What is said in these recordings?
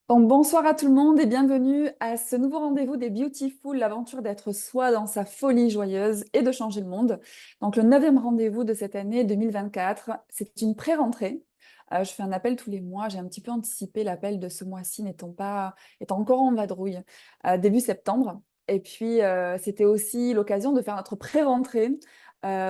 Donc, bonsoir à tout le monde et bienvenue à ce nouveau rendez-vous des Beautiful, l'aventure d'être soi dans sa folie joyeuse et de changer le monde. Donc, le neuvième rendez-vous de cette année 2024, c'est une pré-rentrée. Je fais un appel tous les mois. J'ai un petit peu anticipé l'appel de ce mois-ci, étant encore en vadrouille, début septembre. Et puis, c'était aussi l'occasion de faire notre pré-rentrée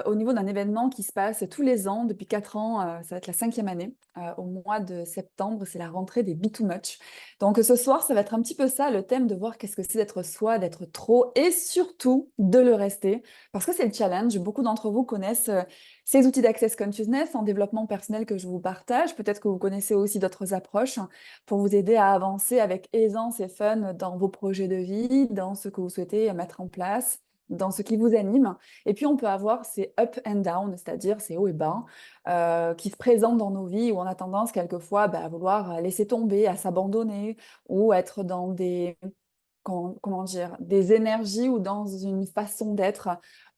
au niveau d'un événement qui se passe tous les ans, depuis 4 ans. Ça va être la cinquième année. Au mois de septembre, c'est la rentrée des Be Too Much. Donc ce soir, ça va être un petit peu ça, le thème de voir qu'est-ce que c'est d'être soi, d'être trop, et surtout de le rester, parce que c'est le challenge. Beaucoup d'entre vous connaissent ces outils d'Access Consciousness en développement personnel que je vous partage. Peut-être que vous connaissez aussi d'autres approches pour vous aider à avancer avec aisance et fun dans vos projets de vie, dans ce que vous souhaitez mettre en place, dans ce qui vous anime. Et puis on peut avoir ces up and down, c'est-à-dire ces hauts et bas qui se présentent dans nos vies où on a tendance quelquefois à vouloir laisser tomber, à s'abandonner ou être dans comment dire, des énergies ou dans une façon d'être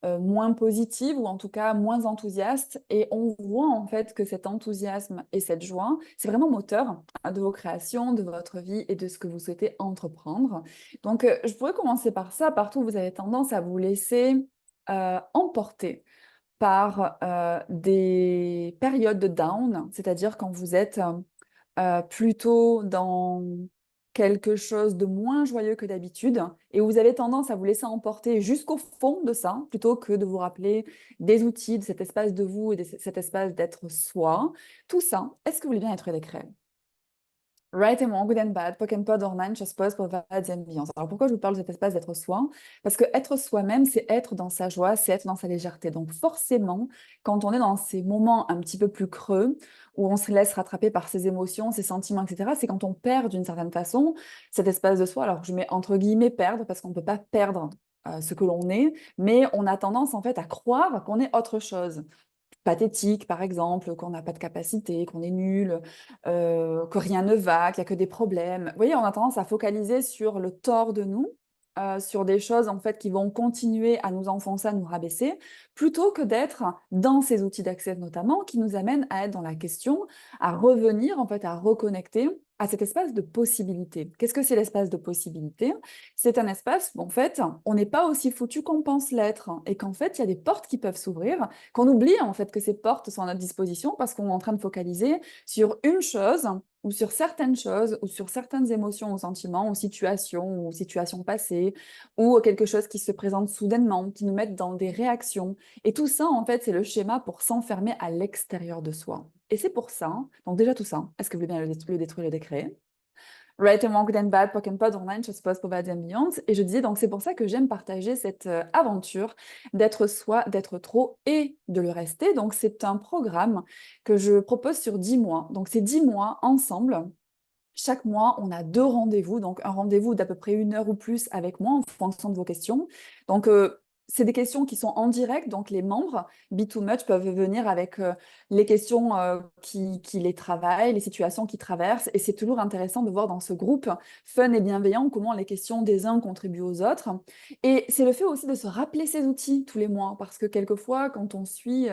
moins positive ou en tout cas moins enthousiaste. Et on voit en fait que cet enthousiasme et cette joie, c'est vraiment moteur de vos créations, de votre vie et de ce que vous souhaitez entreprendre. Donc, je pourrais commencer par ça. Partout, vous avez tendance à vous laisser emporter par des périodes de down, c'est-à-dire quand vous êtes plutôt dans quelque chose de moins joyeux que d'habitude et vous avez tendance à vous laisser emporter jusqu'au fond de ça, plutôt que de vous rappeler des outils, de cet espace de vous et de cet espace d'être soi. Tout ça, est-ce que vous voulez bien être décret? Right and wrong, good and bad, POC and POD, online, je suppose, pour vibes and beyond. Alors pourquoi je vous parle de cet espace d'être soi? Parce que être soi-même, c'est être dans sa joie, c'est être dans sa légèreté. Donc forcément, quand on est dans ces moments un petit peu plus creux, où on se laisse rattraper par ses émotions, ses sentiments, etc., c'est quand on perd d'une certaine façon cet espace de soi. Alors je mets entre guillemets perdre, parce qu'on ne peut pas perdre ce que l'on est, mais on a tendance en fait à croire qu'on est autre chose pathétique, par exemple, qu'on n'a pas de capacité, qu'on est nul, que rien ne va, qu'il n'y a que des problèmes. Vous voyez, on a tendance à focaliser sur le tort de nous, sur des choses en fait qui vont continuer à nous enfoncer, à nous rabaisser, plutôt que d'être dans ces outils d'accès notamment qui nous amènent à être dans la question, à revenir en fait, à reconnecter à cet espace de possibilité. Qu'est-ce que c'est l'espace de possibilité? C'est un espace où en fait, on n'est pas aussi foutu qu'on pense l'être et qu'en fait, il y a des portes qui peuvent s'ouvrir qu'on oublie en fait que ces portes sont à notre disposition parce qu'on est en train de focaliser sur une chose ou sur certaines choses ou sur certaines émotions ou sentiments ou situations passées ou quelque chose qui se présente soudainement, qui nous met dans des réactions. Et tout ça, en fait, c'est le schéma pour s'enfermer à l'extérieur de soi. Et c'est pour ça, donc déjà tout ça, est-ce que vous voulez bien le détruire, le décréer? Right and Wrong, Good and Bad, Pock and Pod online, je suppose, pour Bad and Beyond. Et je disais, donc c'est pour ça que j'aime partager cette aventure d'être soi, d'être trop et de le rester. Donc c'est un programme que je propose sur 10 mois. Donc c'est 10 mois ensemble. Chaque mois, on a 2 rendez-vous, donc un rendez-vous d'à peu près 1 heure ou plus avec moi en fonction de vos questions. Donc, c'est des questions qui sont en direct, donc les membres Be2Much peuvent venir avec les questions qui les travaillent, les situations qu'ils traversent, et c'est toujours intéressant de voir dans ce groupe fun et bienveillant comment les questions des uns contribuent aux autres. Et c'est le fait aussi de se rappeler ces outils tous les mois, parce que quelquefois, quand on suit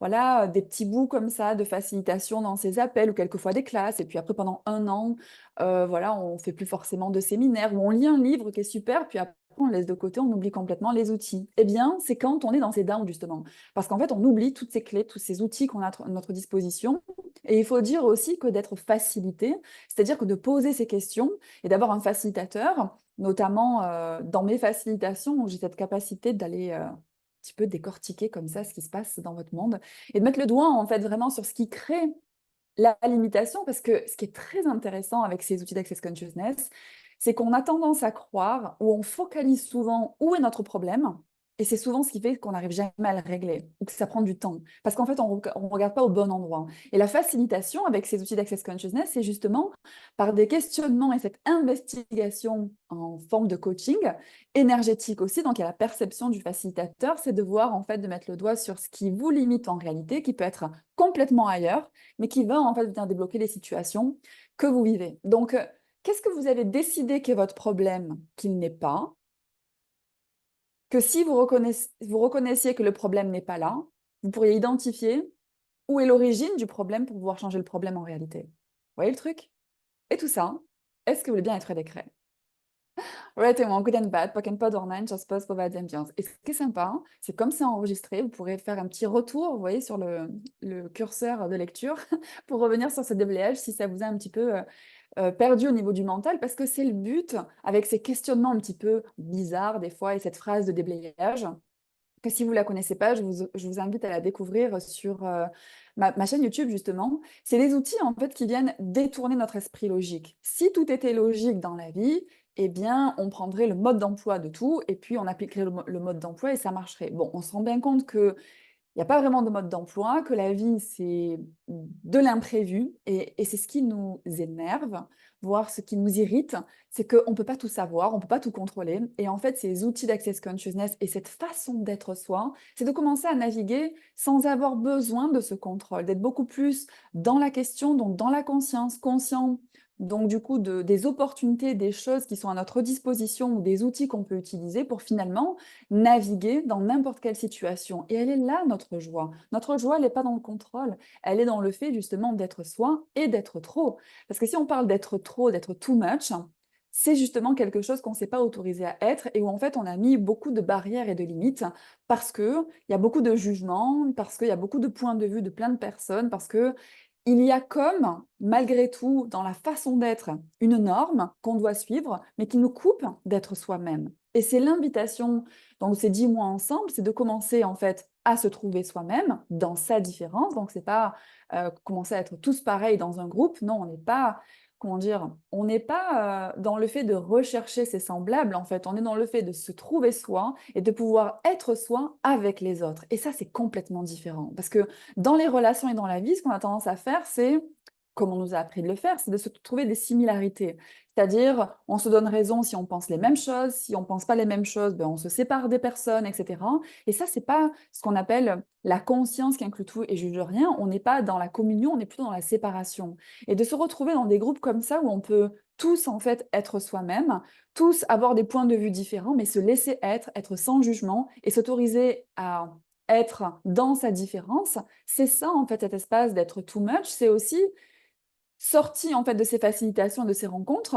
voilà, des petits bouts comme ça de facilitation dans ces appels, ou quelquefois des classes, et puis après pendant un an, voilà, on fait plus forcément de séminaires, ou on lit un livre qui est super, puis après on le laisse de côté, on oublie complètement les outils. Eh bien, c'est quand on est dans ces downs, justement. Parce qu'en fait, on oublie toutes ces clés, tous ces outils qu'on a à notre disposition. Et il faut dire aussi que d'être facilité, c'est-à-dire que de poser ces questions et d'avoir un facilitateur, notamment dans mes facilitations, où j'ai cette capacité d'aller un petit peu décortiquer comme ça ce qui se passe dans votre monde et de mettre le doigt en fait vraiment sur ce qui crée la limitation, parce que ce qui est très intéressant avec ces outils d'Access Consciousness, c'est qu'on a tendance à croire, ou on focalise souvent où est notre problème, et c'est souvent ce qui fait qu'on n'arrive jamais à le régler, ou que ça prend du temps, parce qu'en fait, on ne regarde pas au bon endroit. Et la facilitation avec ces outils d'Access Consciousness, c'est justement par des questionnements et cette investigation en forme de coaching, énergétique aussi, donc il y a la perception du facilitateur, c'est de voir, en fait, de mettre le doigt sur ce qui vous limite en réalité, qui peut être complètement ailleurs, mais qui va en fait venir débloquer les situations que vous vivez. Donc, qu'est-ce que vous avez décidé qu'est votre problème qu'il n'est pas? Que si vous reconnaissiez que le problème n'est pas là, vous pourriez identifier où est l'origine du problème pour pouvoir changer le problème en réalité. Vous voyez le truc? Et tout ça, Est-ce que vous voulez bien être décret? Right and wrong, good and bad, pock and pod or nine, just pause, provide ambiance. Et ce qui est sympa, hein, c'est comme c'est enregistré, vous pourrez faire un petit retour, vous voyez, sur le curseur de lecture pour revenir sur ce déblayage si ça vous a un petit peu perdu au niveau du mental, parce que c'est le but, avec ces questionnements un petit peu bizarres des fois et cette phrase de déblayage, que si vous ne la connaissez pas, je vous invite à la découvrir sur ma chaîne YouTube, justement. C'est des outils, en fait, qui viennent détourner notre esprit logique. Si tout était logique dans la vie, eh bien, on prendrait le mode d'emploi de tout, et puis on appliquerait le mode d'emploi et ça marcherait. Bon, on se rend bien compte que il n'y a pas vraiment de mode d'emploi, que la vie, c'est de l'imprévu, et c'est ce qui nous énerve, voire ce qui nous irrite, c'est qu'on ne peut pas tout savoir, on ne peut pas tout contrôler. Et en fait, ces outils d'Access Consciousness et cette façon d'être soi, c'est de commencer à naviguer sans avoir besoin de ce contrôle, d'être beaucoup plus dans la question, donc dans la conscience, conscient, donc du coup des opportunités, des choses qui sont à notre disposition ou des outils qu'on peut utiliser pour finalement naviguer dans n'importe quelle situation. Et elle est là, notre joie. Notre joie, elle n'est pas dans le contrôle, elle est dans le fait justement d'être soi et d'être trop. Parce que si on parle d'être trop, d'être too much, c'est justement quelque chose qu'on ne s'est pas autorisé à être et où en fait on a mis beaucoup de barrières et de limites parce qu'il y a beaucoup de jugements, parce qu'il y a beaucoup de points de vue de plein de personnes, parce que il y a comme, malgré tout, dans la façon d'être, une norme qu'on doit suivre, mais qui nous coupe d'être soi-même. Et c'est l'invitation, donc ces 10 mois ensemble, c'est de commencer en fait à se trouver soi-même dans sa différence. Donc c'est pas commencer à être tous pareils dans un groupe. Non, on n'est pas, comment dire, on n'est pas dans le fait de rechercher ses semblables. En fait, on est dans le fait de se trouver soi et de pouvoir être soi avec les autres. Et ça, c'est complètement différent. Parce que dans les relations et dans la vie, ce qu'on a tendance à faire, c'est, comme on nous a appris de le faire, c'est de se trouver des similarités. C'est-à-dire, on se donne raison si on pense les mêmes choses, si on ne pense pas les mêmes choses, ben on se sépare des personnes, etc. Et ça, c'est pas ce qu'on appelle la conscience qui inclut tout et juge rien. On n'est pas dans la communion, on est plutôt dans la séparation. Et de se retrouver dans des groupes comme ça où on peut tous en fait être soi-même, tous avoir des points de vue différents, mais se laisser être sans jugement et s'autoriser à être dans sa différence, c'est ça en fait cet espace d'être too much, c'est aussi sorti en fait de ces facilitations, de ces rencontres,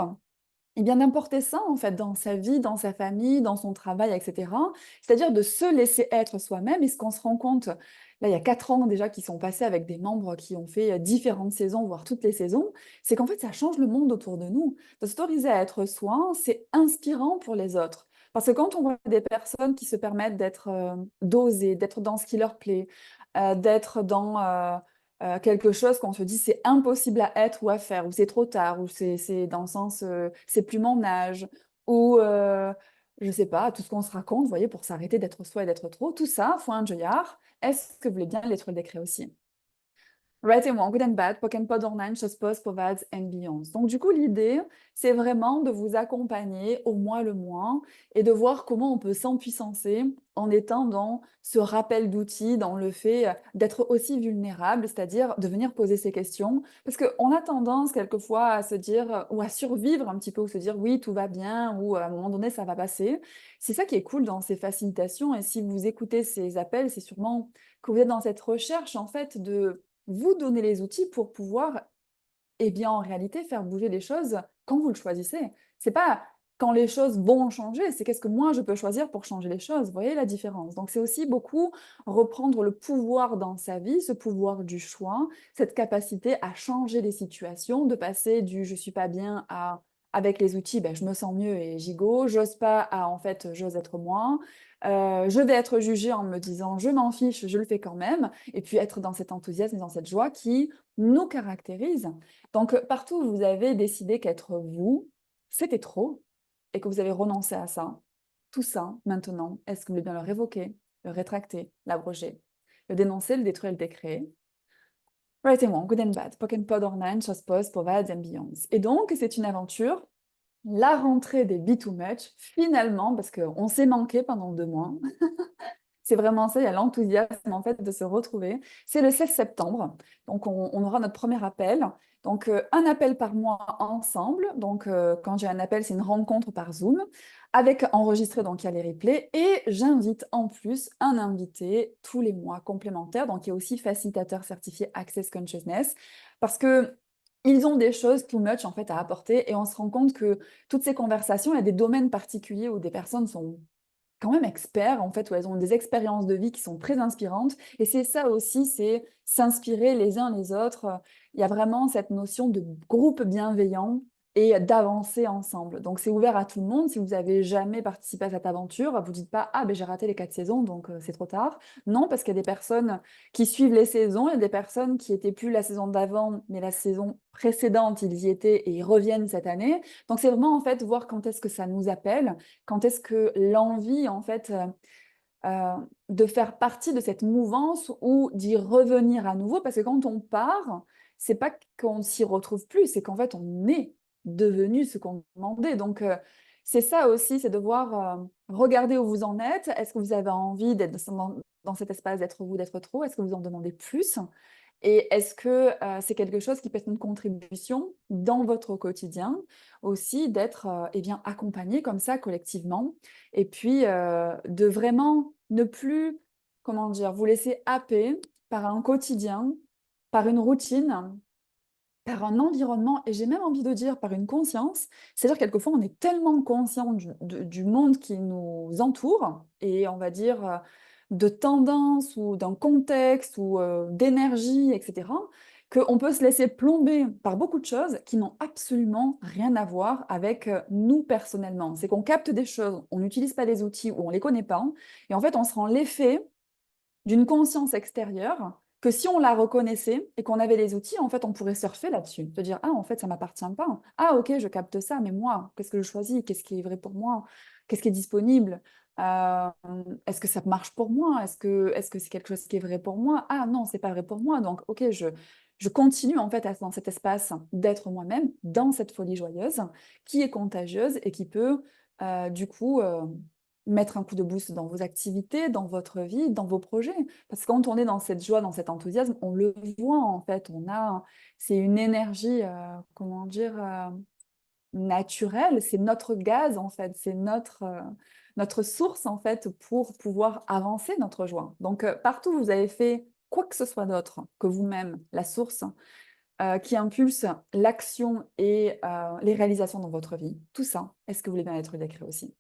et bien d'importer ça en fait dans sa vie, dans sa famille, dans son travail, etc. C'est-à-dire de se laisser être soi-même. Et ce qu'on se rend compte, là il y a 4 ans déjà qui sont passés avec des membres qui ont fait différentes saisons, voire toutes les saisons, c'est qu'en fait ça change le monde autour de nous. De s'autoriser à être soi, c'est inspirant pour les autres. Parce que quand on voit des personnes qui se permettent d'être d'oser, d'être dans ce qui leur plaît, d'être dans quelque chose qu'on se dit c'est impossible à être ou à faire, ou c'est trop tard, ou c'est dans le sens c'est plus mon âge, ou je sais pas, tout ce qu'on se raconte, vous voyez, pour s'arrêter d'être soi et d'être trop, tout ça, faut un joyard. Est-ce que vous voulez bien lettres le décret aussi? Right and wrong, good and bad, pock and pod online, chose post, provides and beyond. Donc du coup, l'idée, c'est vraiment de vous accompagner au mois le mois et de voir comment on peut s'empuissancer en étant dans ce rappel d'outils, dans le fait d'être aussi vulnérable, c'est-à-dire de venir poser ces questions. Parce qu'on a tendance quelquefois à se dire, ou à survivre un petit peu, ou se dire oui, tout va bien, ou à un moment donné, ça va passer. C'est ça qui est cool dans ces facilitations. Et si vous écoutez ces appels, c'est sûrement que vous êtes dans cette recherche, en fait, de vous donner les outils pour pouvoir, eh bien, en réalité, faire bouger les choses quand vous le choisissez. C'est pas quand les choses vont changer, c'est qu'est-ce que moi je peux choisir pour changer les choses. Vous voyez la différence? Donc c'est aussi beaucoup reprendre le pouvoir dans sa vie, ce pouvoir du choix, cette capacité à changer les situations, de passer du je suis pas bien à avec les outils, ben, je me sens mieux et j'y go, j'ose pas à en fait j'ose être moi, je vais être jugée en me disant je m'en fiche, je le fais quand même, et puis être dans cet enthousiasme et dans cette joie qui nous caractérise. Donc, partout où vous avez décidé qu'être vous, c'était trop, et que vous avez renoncé à ça, tout ça, maintenant, est-ce que vous voulez bien le révoquer, le rétracter, l'abroger, le dénoncer, le détruire, le décréer? Right and wrong, good and bad, pock and pod or nine, chose post, provides and beyonds. Et donc, c'est une aventure, la rentrée des Be Too Much, finalement, parce qu'on s'est manqué pendant 2 mois, c'est vraiment ça, il y a l'enthousiasme en fait de se retrouver. C'est le 16 septembre, donc on aura notre premier appel. Donc un appel par mois ensemble. Donc quand j'ai un appel, c'est une rencontre par Zoom avec enregistré, donc il y a les replays. Et j'invite en plus un invité tous les mois complémentaire, donc il y a aussi facilitateur certifié Access Consciousness, parce que ils ont des choses too much en fait à apporter et on se rend compte que toutes ces conversations, il y a des domaines particuliers où des personnes sont quand même experts, en fait, où elles ont des expériences de vie qui sont très inspirantes. Et c'est ça aussi, c'est s'inspirer les uns les autres. Il y a vraiment cette notion de groupe bienveillant et d'avancer ensemble. Donc, c'est ouvert à tout le monde. Si vous n'avez jamais participé à cette aventure, vous ne dites pas, ah, ben j'ai raté les 4 saisons, donc c'est trop tard. Non, parce qu'il y a des personnes qui suivent les saisons, il y a des personnes qui étaient plus la saison d'avant, mais la saison précédente, ils y étaient et ils reviennent cette année. Donc, c'est vraiment, en fait, voir quand est-ce que ça nous appelle, quand est-ce que l'envie, en fait, euh, de faire partie de cette mouvance ou d'y revenir à nouveau, parce que quand on part, c'est pas qu'on s'y retrouve plus, c'est qu'en fait, on est devenu ce qu'on demandait. Donc, c'est ça aussi, c'est de voir, regarder où vous en êtes. Est-ce que vous avez envie d'être dans cet espace, d'être vous, d'être trop? Est-ce que vous en demandez plus? Et est-ce que c'est quelque chose qui peut être une contribution dans votre quotidien aussi, d'être eh bien, accompagné comme ça collectivement et puis de vraiment ne plus, comment dire, vous laisser happer par un quotidien, par une routine, par un environnement, et j'ai même envie de dire par une conscience. C'est-à-dire quelquefois on est tellement conscient du monde qui nous entoure, et on va dire de tendances ou d'un contexte ou d'énergie, etc., qu'on peut se laisser plomber par beaucoup de choses qui n'ont absolument rien à voir avec nous personnellement. C'est qu'on capte des choses, on n'utilise pas les outils ou on ne les connaît pas, et en fait on se rend l'effet d'une conscience extérieure que si on la reconnaissait et qu'on avait les outils, en fait, on pourrait surfer là-dessus, se dire, ah, en fait, ça m'appartient pas. Ah, ok, je capte ça, mais moi, qu'est-ce que je choisis? Qu'est-ce qui est vrai pour moi? Qu'est-ce qui est disponible? Euh, Est-ce que ça marche pour moi? Est-ce que c'est quelque chose qui est vrai pour moi? Ah non, c'est pas vrai pour moi. Donc, ok, je continue en fait dans cet espace d'être moi-même, dans cette folie joyeuse, qui est contagieuse et qui peut, du coup, mettre un coup de boost dans vos activités, dans votre vie, dans vos projets. Parce que quand on est dans cette joie, dans cet enthousiasme, on le voit en fait. C'est une énergie, comment dire, naturelle. C'est notre gaz en fait. C'est notre source en fait pour pouvoir avancer notre joie. Donc partout où vous avez fait quoi que ce soit d'autre que vous-même, la source qui impulse l'action et les réalisations dans votre vie, tout ça, est-ce que vous voulez bien être décrit aussi?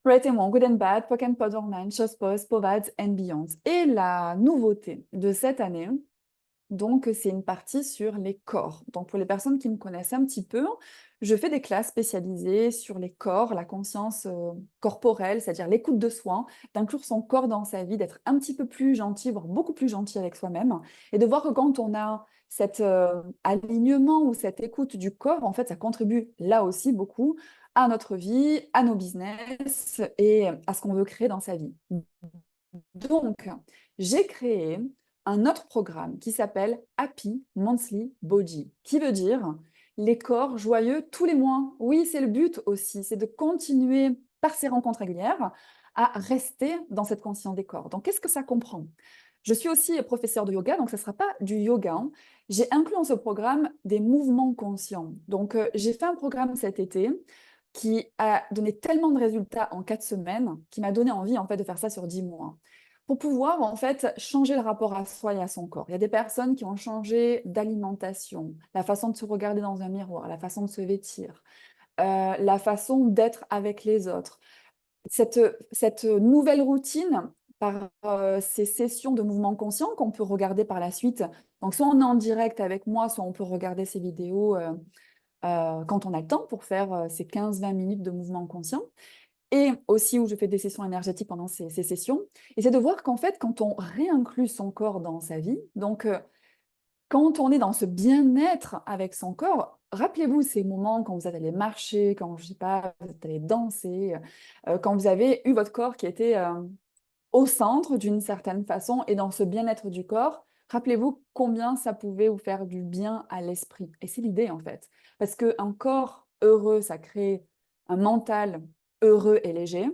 Prêtez-moi Good and Bad, Pokken Podorman, Chospos, Povads and Beyond. Et la nouveauté de cette année, donc, c'est une partie sur les corps. Donc, pour les personnes qui me connaissent un petit peu, je fais des classes spécialisées sur les corps, la conscience corporelle, c'est-à-dire l'écoute de soi, d'inclure son corps dans sa vie, d'être un petit peu plus gentil, voire beaucoup plus gentil avec soi-même, et de voir que quand on a cet alignement ou cette écoute du corps, en fait, ça contribue là aussi beaucoup à notre vie, à nos business et à ce qu'on veut créer dans sa vie. Donc, j'ai créé un autre programme qui s'appelle Happy Monthly Body, qui veut dire les corps joyeux tous les mois. Oui, c'est le but aussi, c'est de continuer par ces rencontres régulières à rester dans cette conscience des corps. Donc, qu'est-ce que ça comprend? Je suis aussi professeure de yoga, donc ce ne sera pas du yoga, hein. J'ai inclus dans ce programme des mouvements conscients. Donc, j'ai fait un programme cet été qui a donné tellement de résultats en 4 semaines, qui m'a donné envie en fait de faire ça sur 10 mois. Pour pouvoir en fait changer le rapport à soi et à son corps. Il y a des personnes qui ont changé d'alimentation, la façon de se regarder dans un miroir, la façon de se vêtir, la façon d'être avec les autres. Cette nouvelle routine par ces sessions de mouvement conscient qu'on peut regarder par la suite. Donc soit on est en direct avec moi, soit on peut regarder ces vidéos quand on a le temps pour faire ces 15-20 minutes de mouvement conscient, et aussi où je fais des sessions énergétiques pendant ces sessions. Et c'est de voir qu'en fait, quand on réinclut son corps dans sa vie, donc quand on est dans ce bien-être avec son corps, rappelez-vous ces moments quand vous êtes allé marcher, quand, je sais pas, vous êtes allé danser, quand vous avez eu votre corps qui était au centre d'une certaine façon et dans ce bien-être du corps, rappelez-vous combien ça pouvait vous faire du bien à l'esprit. Et c'est l'idée en fait. Parce qu'un corps heureux, ça crée un mental heureux et léger.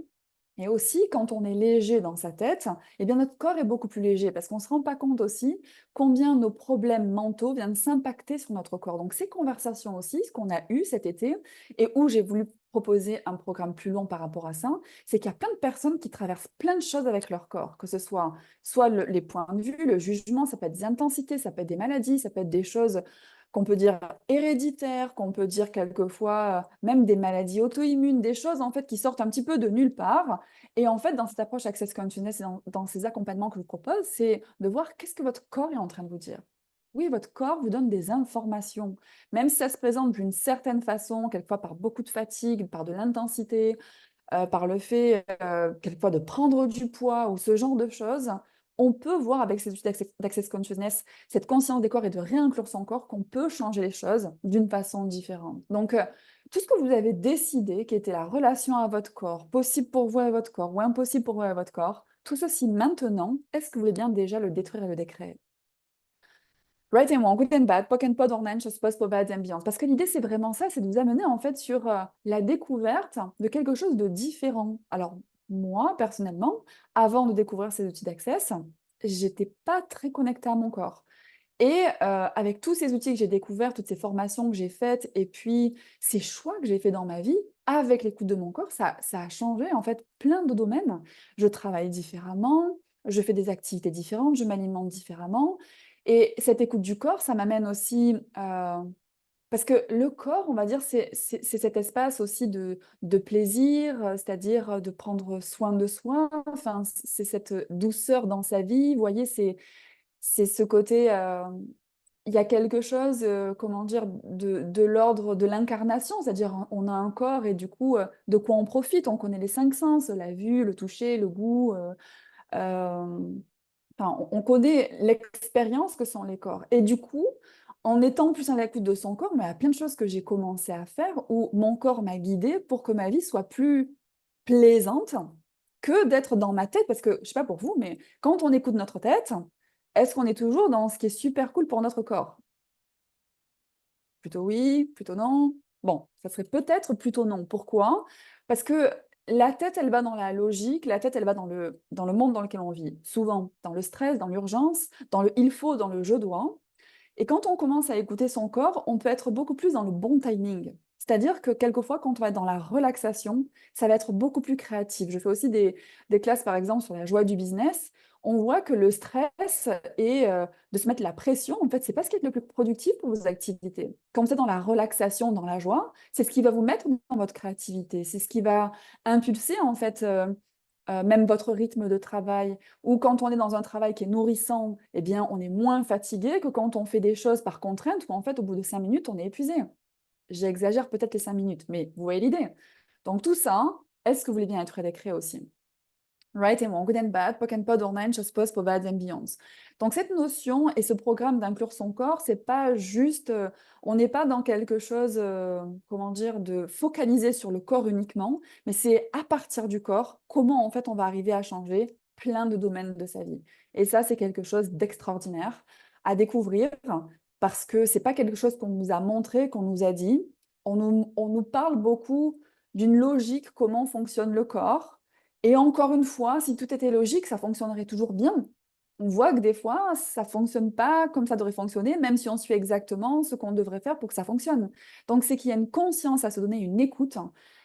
Et aussi, quand on est léger dans sa tête, eh bien notre corps est beaucoup plus léger parce qu'on ne se rend pas compte aussi combien nos problèmes mentaux viennent s'impacter sur notre corps. Donc ces conversations aussi, ce qu'on a eu cet été et où j'ai voulu proposer un programme plus long par rapport à ça, c'est qu'il y a plein de personnes qui traversent plein de choses avec leur corps, que ce soit les points de vue, le jugement, ça peut être des intensités, ça peut être des maladies, ça peut être des choses qu'on peut dire héréditaires, qu'on peut dire quelquefois même des maladies auto-immunes, des choses en fait qui sortent un petit peu de nulle part. Et en fait, dans cette approche Access Consciousness et dans ces accompagnements que je vous propose, c'est de voir qu'est-ce que votre corps est en train de vous dire. Oui, votre corps vous donne des informations, même si ça se présente d'une certaine façon, quelquefois par beaucoup de fatigue, par de l'intensité, par le fait quelquefois de prendre du poids ou ce genre de choses, on peut voir avec ces outils d'Access Consciousness, cette conscience des corps et de réinclure son corps, qu'on peut changer les choses d'une façon différente. Donc, tout ce que vous avez décidé, qui était la relation à votre corps, possible pour vous et votre corps, ou impossible pour vous et votre corps, tout ceci maintenant, est-ce que vous voulez bien déjà le détruire et le décréer? Right and wrong, good and bad, POC and POD, online, chose post, bad ambiance. Parce que l'idée, c'est vraiment ça, c'est de vous amener en fait sur la découverte de quelque chose de différent. Alors, moi, personnellement, avant de découvrir ces outils d'access, j'étais pas très connectée à mon corps. Et avec tous ces outils que j'ai découverts, toutes ces formations que j'ai faites, et puis ces choix que j'ai faits dans ma vie, avec l'écoute de mon corps, ça a changé en fait plein de domaines. Je travaille différemment, je fais des activités différentes, je m'alimente différemment. Et cette écoute du corps, ça m'amène aussi, parce que le corps, on va dire, c'est cet espace aussi de plaisir, c'est-à-dire de prendre soin de soi. Enfin, c'est cette douceur dans sa vie. Vous voyez, c'est ce côté, il y a quelque chose, comment dire, de l'ordre de l'incarnation, c'est-à-dire on a un corps et du coup, de quoi on profite? On connaît les 5 sens, la vue, le toucher, le goût, enfin, on connaît l'expérience que sont les corps. Et du coup, en étant plus à l'écoute de son corps, mais il y a plein de choses que j'ai commencé à faire où mon corps m'a guidée pour que ma vie soit plus plaisante que d'être dans ma tête. Parce que, je sais pas pour vous, mais quand on écoute notre tête, est-ce qu'on est toujours dans ce qui est super cool pour notre corps? Plutôt oui, plutôt non. Bon, ça serait peut-être plutôt non. Pourquoi? Parce que la tête, elle va dans la logique, la tête, elle va dans le monde dans lequel on vit. Souvent, dans le stress, dans l'urgence, dans le il faut, dans le je dois. Et quand on commence à écouter son corps, on peut être beaucoup plus dans le bon timing. C'est-à-dire que quelquefois, quand on va être dans la relaxation, ça va être beaucoup plus créatif. Je fais aussi des classes, par exemple, sur la joie du business. On voit que le stress et de se mettre la pression, en fait, c'est pas ce qui est le plus productif pour vos activités. Quand vous êtes dans la relaxation, dans la joie, c'est ce qui va vous mettre dans votre créativité. C'est ce qui va impulser, en fait, même votre rythme de travail. Ou quand on est dans un travail qui est nourrissant, eh bien, on est moins fatigué que quand on fait des choses par contrainte, où en fait, au bout de 5 minutes, on est épuisé. J'exagère peut-être les 5 minutes, mais vous voyez l'idée. Donc tout ça, est-ce que vous voulez bien être décret aussi? Right and wrong, good and bad, POC and POD, online, chose post, bad ambiance. Donc cette notion et ce programme d'inclure son corps, c'est pas juste, on n'est pas dans quelque chose, comment dire, de focaliser sur le corps uniquement, mais c'est à partir du corps, comment en fait on va arriver à changer plein de domaines de sa vie. Et ça, c'est quelque chose d'extraordinaire à découvrir parce que c'est pas quelque chose qu'on nous a montré, qu'on nous a dit. On nous parle beaucoup d'une logique, comment fonctionne le corps. Et encore une fois, si tout était logique, ça fonctionnerait toujours bien. On voit que des fois, ça ne fonctionne pas comme ça devrait fonctionner, même si on suit exactement ce qu'on devrait faire pour que ça fonctionne. Donc, c'est qu'il y a une conscience à se donner, une écoute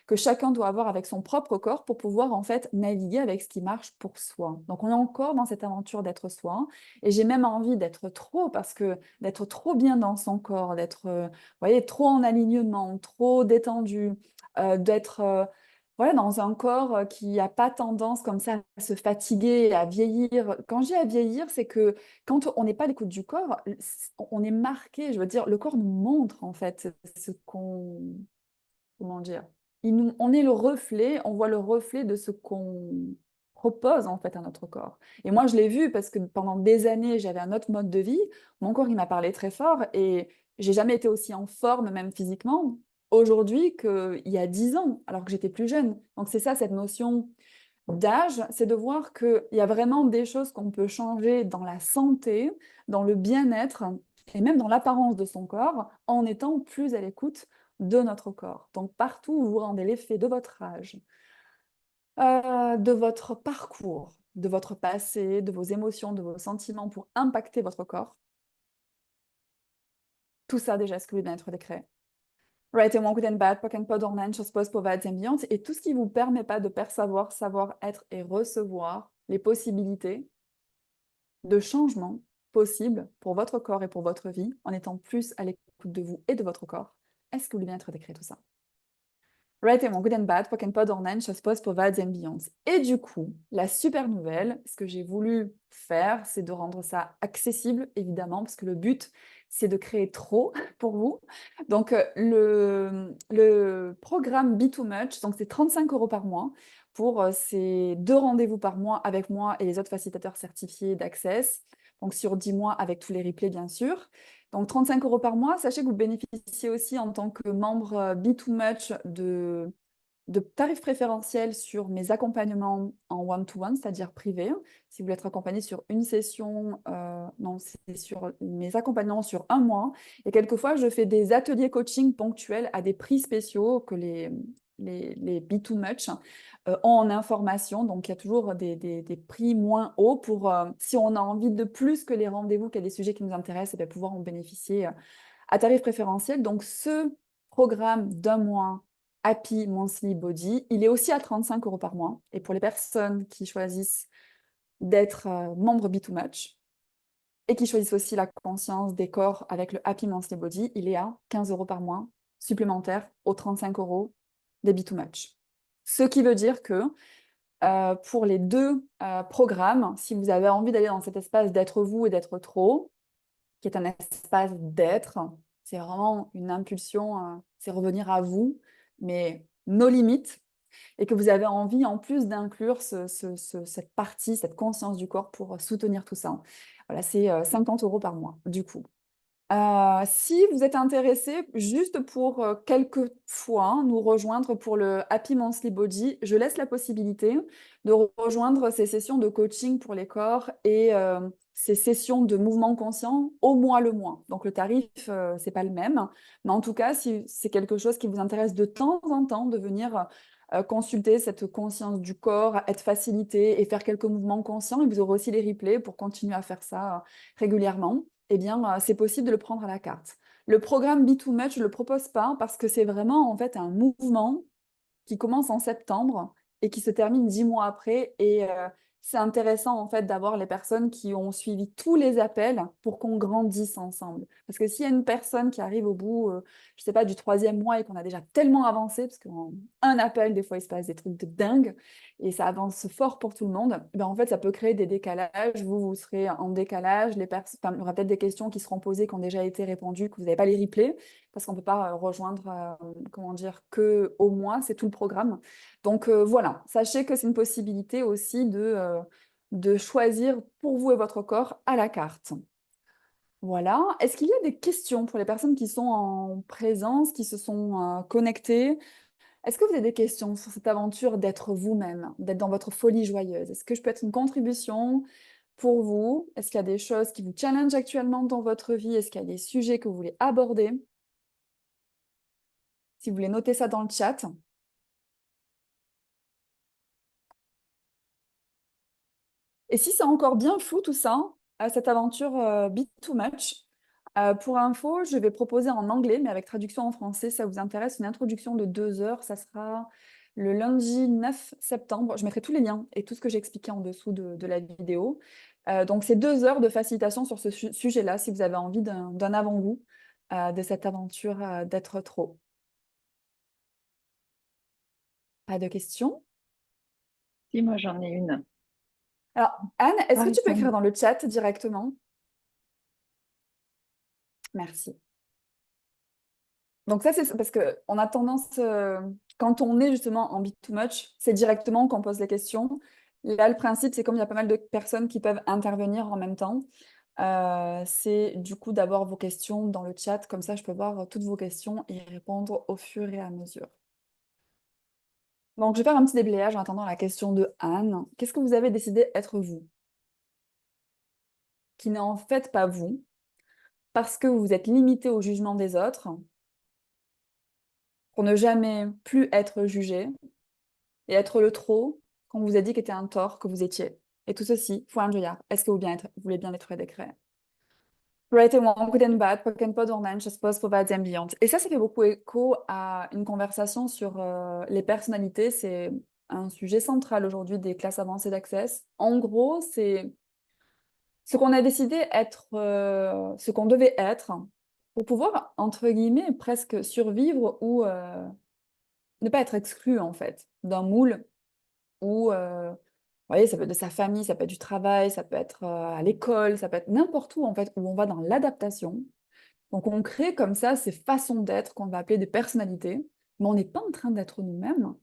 que chacun doit avoir avec son propre corps pour pouvoir en fait naviguer avec ce qui marche pour soi. Donc, on est encore dans cette aventure d'être soi. Et j'ai même envie d'être trop, parce que d'être trop bien dans son corps, d'être, vous voyez, trop en alignement, trop détendu, d'être voilà, dans un corps qui n'a pas tendance comme ça à se fatiguer, et à vieillir. Quand je dis à vieillir, c'est que quand on n'est pas à l'écoute du corps, on est marqué. Je veux dire, le corps nous montre en fait ce qu'on... Comment dire? On est le reflet, on voit le reflet de ce qu'on propose en fait à notre corps. Et moi, je l'ai vu parce que pendant des années, j'avais un autre mode de vie. Mon corps, il m'a parlé très fort et j'ai jamais été aussi en forme, même physiquement, aujourd'hui qu'il y a 10 ans, alors que j'étais plus jeune. Donc c'est ça, cette notion d'âge, c'est de voir qu'il y a vraiment des choses qu'on peut changer dans la santé, dans le bien-être et même dans l'apparence de son corps en étant plus à l'écoute de notre corps. Donc partout où vous rendez l'effet de votre âge, de votre parcours, de votre passé, de vos émotions, de vos sentiments pour impacter votre corps, tout ça déjà, est-ce que vous voulez bien être décret? Right and wrong, good and bad, POC and POD, online, chose post, bad ambiance, et tout ce qui ne vous permet pas de percevoir, savoir être et recevoir les possibilités de changement possible pour votre corps et pour votre vie, en étant plus à l'écoute de vous et de votre corps. Est-ce que vous voulez bien être décret tout ça? Right et mon good and bad, poc and pod online, chose pose pour Vads and Beyonds. Et du coup, la super nouvelle, ce que j'ai voulu faire, c'est de rendre ça accessible, évidemment, parce que le but, c'est de créer trop pour vous. Donc, le programme Be Too Much, donc c'est 35 € par mois pour ces 2 rendez-vous par mois avec moi et les autres facilitateurs certifiés d'Access. Donc, sur 10 mois avec tous les replays, bien sûr. Donc 35 € par mois, sachez que vous bénéficiez aussi en tant que membre Be Too Much de tarifs préférentiels sur mes accompagnements en one-to-one, c'est-à-dire privé. Si vous voulez être accompagné sur une session, non, c'est sur mes accompagnements sur un mois. Et quelquefois, je fais des ateliers coaching ponctuels à des prix spéciaux que les Be Too Much ont en information. Donc, il y a toujours des prix moins hauts pour, si on a envie de plus que les rendez-vous, qu'il y a des sujets qui nous intéressent, et bien, pouvoir en bénéficier à tarif préférentiel. Donc, ce programme d'un mois Happy Monthly Body, il est aussi à 35 € par mois. Et pour les personnes qui choisissent d'être membre Be2Match et qui choisissent aussi la conscience des corps avec le Happy Monthly Body, il est à 15 € par mois supplémentaire aux 35 € des Be2Match. Ce qui veut dire que pour les deux programmes, si vous avez envie d'aller dans cet espace d'être vous et d'être trop, qui est un espace d'être, c'est vraiment une impulsion, c'est revenir à vous, mais nos limites, et que vous avez envie en plus d'inclure cette partie, cette conscience du corps pour soutenir tout ça. Voilà, c'est 50 € par mois, du coup. Si vous êtes intéressé, juste pour quelques fois, nous rejoindre pour le Happy Monthly Body, je laisse la possibilité de rejoindre ces sessions de coaching pour les corps et ces sessions de mouvement conscient au mois le mois. Donc le tarif, c'est pas le même, mais en tout cas, si c'est quelque chose qui vous intéresse de temps en temps, de venir consulter cette conscience du corps, être facilité et faire quelques mouvements conscients, et vous aurez aussi les replays pour continuer à faire ça régulièrement. Eh bien, c'est possible de le prendre à la carte. Le programme Be2Much, je ne le propose pas parce que c'est vraiment en fait un mouvement qui commence en septembre et qui se termine 10 mois après. Et c'est intéressant en fait d'avoir les personnes qui ont suivi tous les appels pour qu'on grandisse ensemble. Parce que s'il y a une personne qui arrive au bout, je sais pas, du 3e mois et qu'on a déjà tellement avancé, parce qu'en un appel, des fois, il se passe des trucs de dingue et ça avance fort pour tout le monde, ben, en fait, ça peut créer des décalages. Vous serez en décalage. Enfin, il y aura peut-être des questions qui seront posées, qui ont déjà été répondues, que vous n'avez pas les replays, parce qu'on ne peut pas rejoindre, comment dire, que au mois, c'est tout le programme. Donc voilà, sachez que c'est une possibilité aussi de choisir pour vous et votre corps à la carte. Voilà. Est-ce qu'il y a des questions pour les personnes qui sont en présence, qui se sont connectées? Est-ce que vous avez des questions sur cette aventure d'être vous-même, d'être dans votre folie joyeuse? Est-ce que je peux être une contribution pour vous? Est-ce qu'il y a des choses qui vous challengent actuellement dans votre vie? Est-ce qu'il y a des sujets que vous voulez aborder? Si vous voulez noter ça dans le chat. Et si c'est encore bien flou tout ça, cette aventure Bit Too Much, pour info, je vais proposer en anglais, mais avec traduction en français, ça vous intéresse, une introduction de 2 heures, ça sera le lundi 9 septembre. Je mettrai tous les liens et tout ce que j'ai expliqué en dessous de la vidéo. Donc, c'est 2 heures de facilitation sur ce sujet-là, si vous avez envie d'un avant-goût de cette aventure d'être trop. Pas de questions? Si, moi j'en ai une. Alors, Anne, est-ce que tu peux Alexandre. écrire dans le chat directement? Merci. Donc ça, c'est parce qu'on a tendance, quand on est justement en Bit Too Much, c'est directement qu'on pose les questions. Là, le principe, c'est comme il y a pas mal de personnes qui peuvent intervenir en même temps, c'est du coup d'avoir vos questions dans le chat. Comme ça, je peux voir toutes vos questions et y répondre au fur et à mesure. Donc, je vais faire un petit déblayage en attendant la question de Anne. Qu'est-ce que vous avez décidé être vous? Qui n'est en fait pas vous, parce que vous êtes limité au jugement des autres, pour ne jamais plus être jugé, et être le trop qu'on vous a dit qu'était un tort que vous étiez. Et tout ceci, point de joyard. Est-ce que vous voulez bien être décret? Right and wrong, good and bad, poke and pod online, just pause for bad and beyond. Et ça fait beaucoup écho à une conversation sur les personnalités. C'est un sujet central aujourd'hui des classes avancées d'Access. En gros, ce qu'on a décidé être, ce qu'on devait être pour pouvoir, entre guillemets, presque survivre ou ne pas être exclu, en fait, d'un moule ou, vous voyez, ça peut être de sa famille, ça peut être du travail, ça peut être à l'école, ça peut être n'importe où, en fait, où on va dans l'adaptation. Donc, on crée comme ça ces façons d'être qu'on va appeler des personnalités, mais on n'est pas en train d'être nous-mêmes.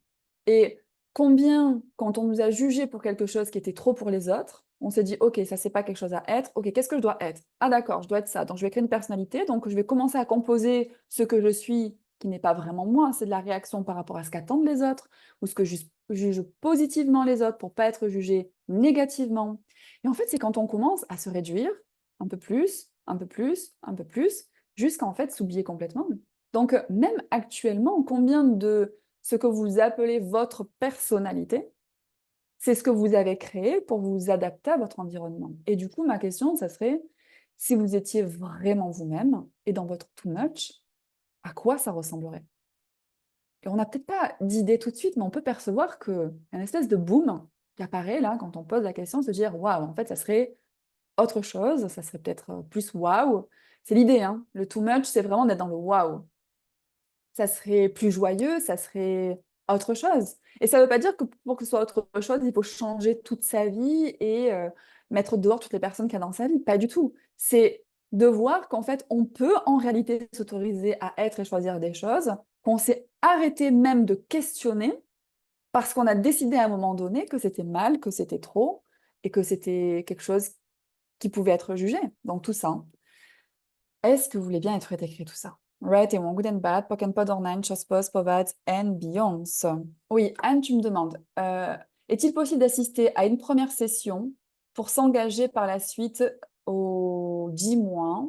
Et combien, quand on nous a jugés pour quelque chose qui était trop pour les autres, on s'est dit, OK, ça, c'est pas quelque chose à être. OK, qu'est-ce que je dois être? Ah, d'accord, je dois être ça. Donc, je vais créer une personnalité. Donc, je vais commencer à composer ce que je suis, qui n'est pas vraiment moi. C'est de la réaction par rapport à ce qu'attendent les autres ou ce que je juge positivement les autres pour pas être jugé négativement. Et en fait, c'est quand on commence à se réduire un peu plus, un peu plus, un peu plus, jusqu'à en fait s'oublier complètement. Donc, même actuellement, combien de ce que vous appelez votre personnalité, c'est ce que vous avez créé pour vous adapter à votre environnement. Et du coup, ma question, ça serait, si vous étiez vraiment vous-même et dans votre too much, à quoi ça ressemblerait? Et on n'a peut-être pas d'idée tout de suite, mais on peut percevoir qu'il y a une espèce de boom qui apparaît là quand on pose la question, se dire, waouh, en fait, ça serait autre chose, ça serait peut-être plus waouh. C'est l'idée, hein. Le too much, c'est vraiment d'être dans le waouh. Ça serait plus joyeux, ça serait autre chose. Et ça ne veut pas dire que pour que ce soit autre chose, il faut changer toute sa vie et mettre dehors toutes les personnes qu'il y a dans sa vie. Pas du tout. C'est de voir qu'en fait, on peut en réalité s'autoriser à être et choisir des choses, qu'on s'est arrêté même de questionner parce qu'on a décidé à un moment donné que c'était mal, que c'était trop et que c'était quelque chose qui pouvait être jugé. Donc tout ça. Est-ce que vous voulez bien être écrit tout ça? Right et wrong, good and bad, pock and pod or nine, chose pos, povats and beyonds. Oui, Anne, tu me demandes, est-il possible d'assister à une première session pour s'engager par la suite aux 10 mois?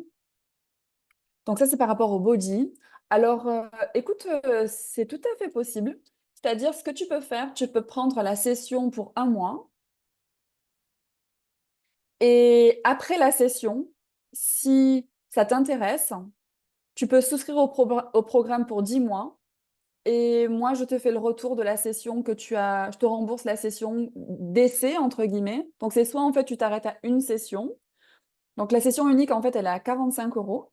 Donc ça, c'est par rapport au body. Alors, écoute, c'est tout à fait possible. C'est-à-dire, ce que tu peux faire, tu peux prendre la session pour un mois. Et après la session, si ça t'intéresse, tu peux souscrire au programme pour 10 mois et moi, je te fais le retour de la session que tu as, je te rembourse la session d'essai, entre guillemets. Donc, c'est soit en fait, tu t'arrêtes à une session. Donc, la session unique, en fait, elle est à 45 euros.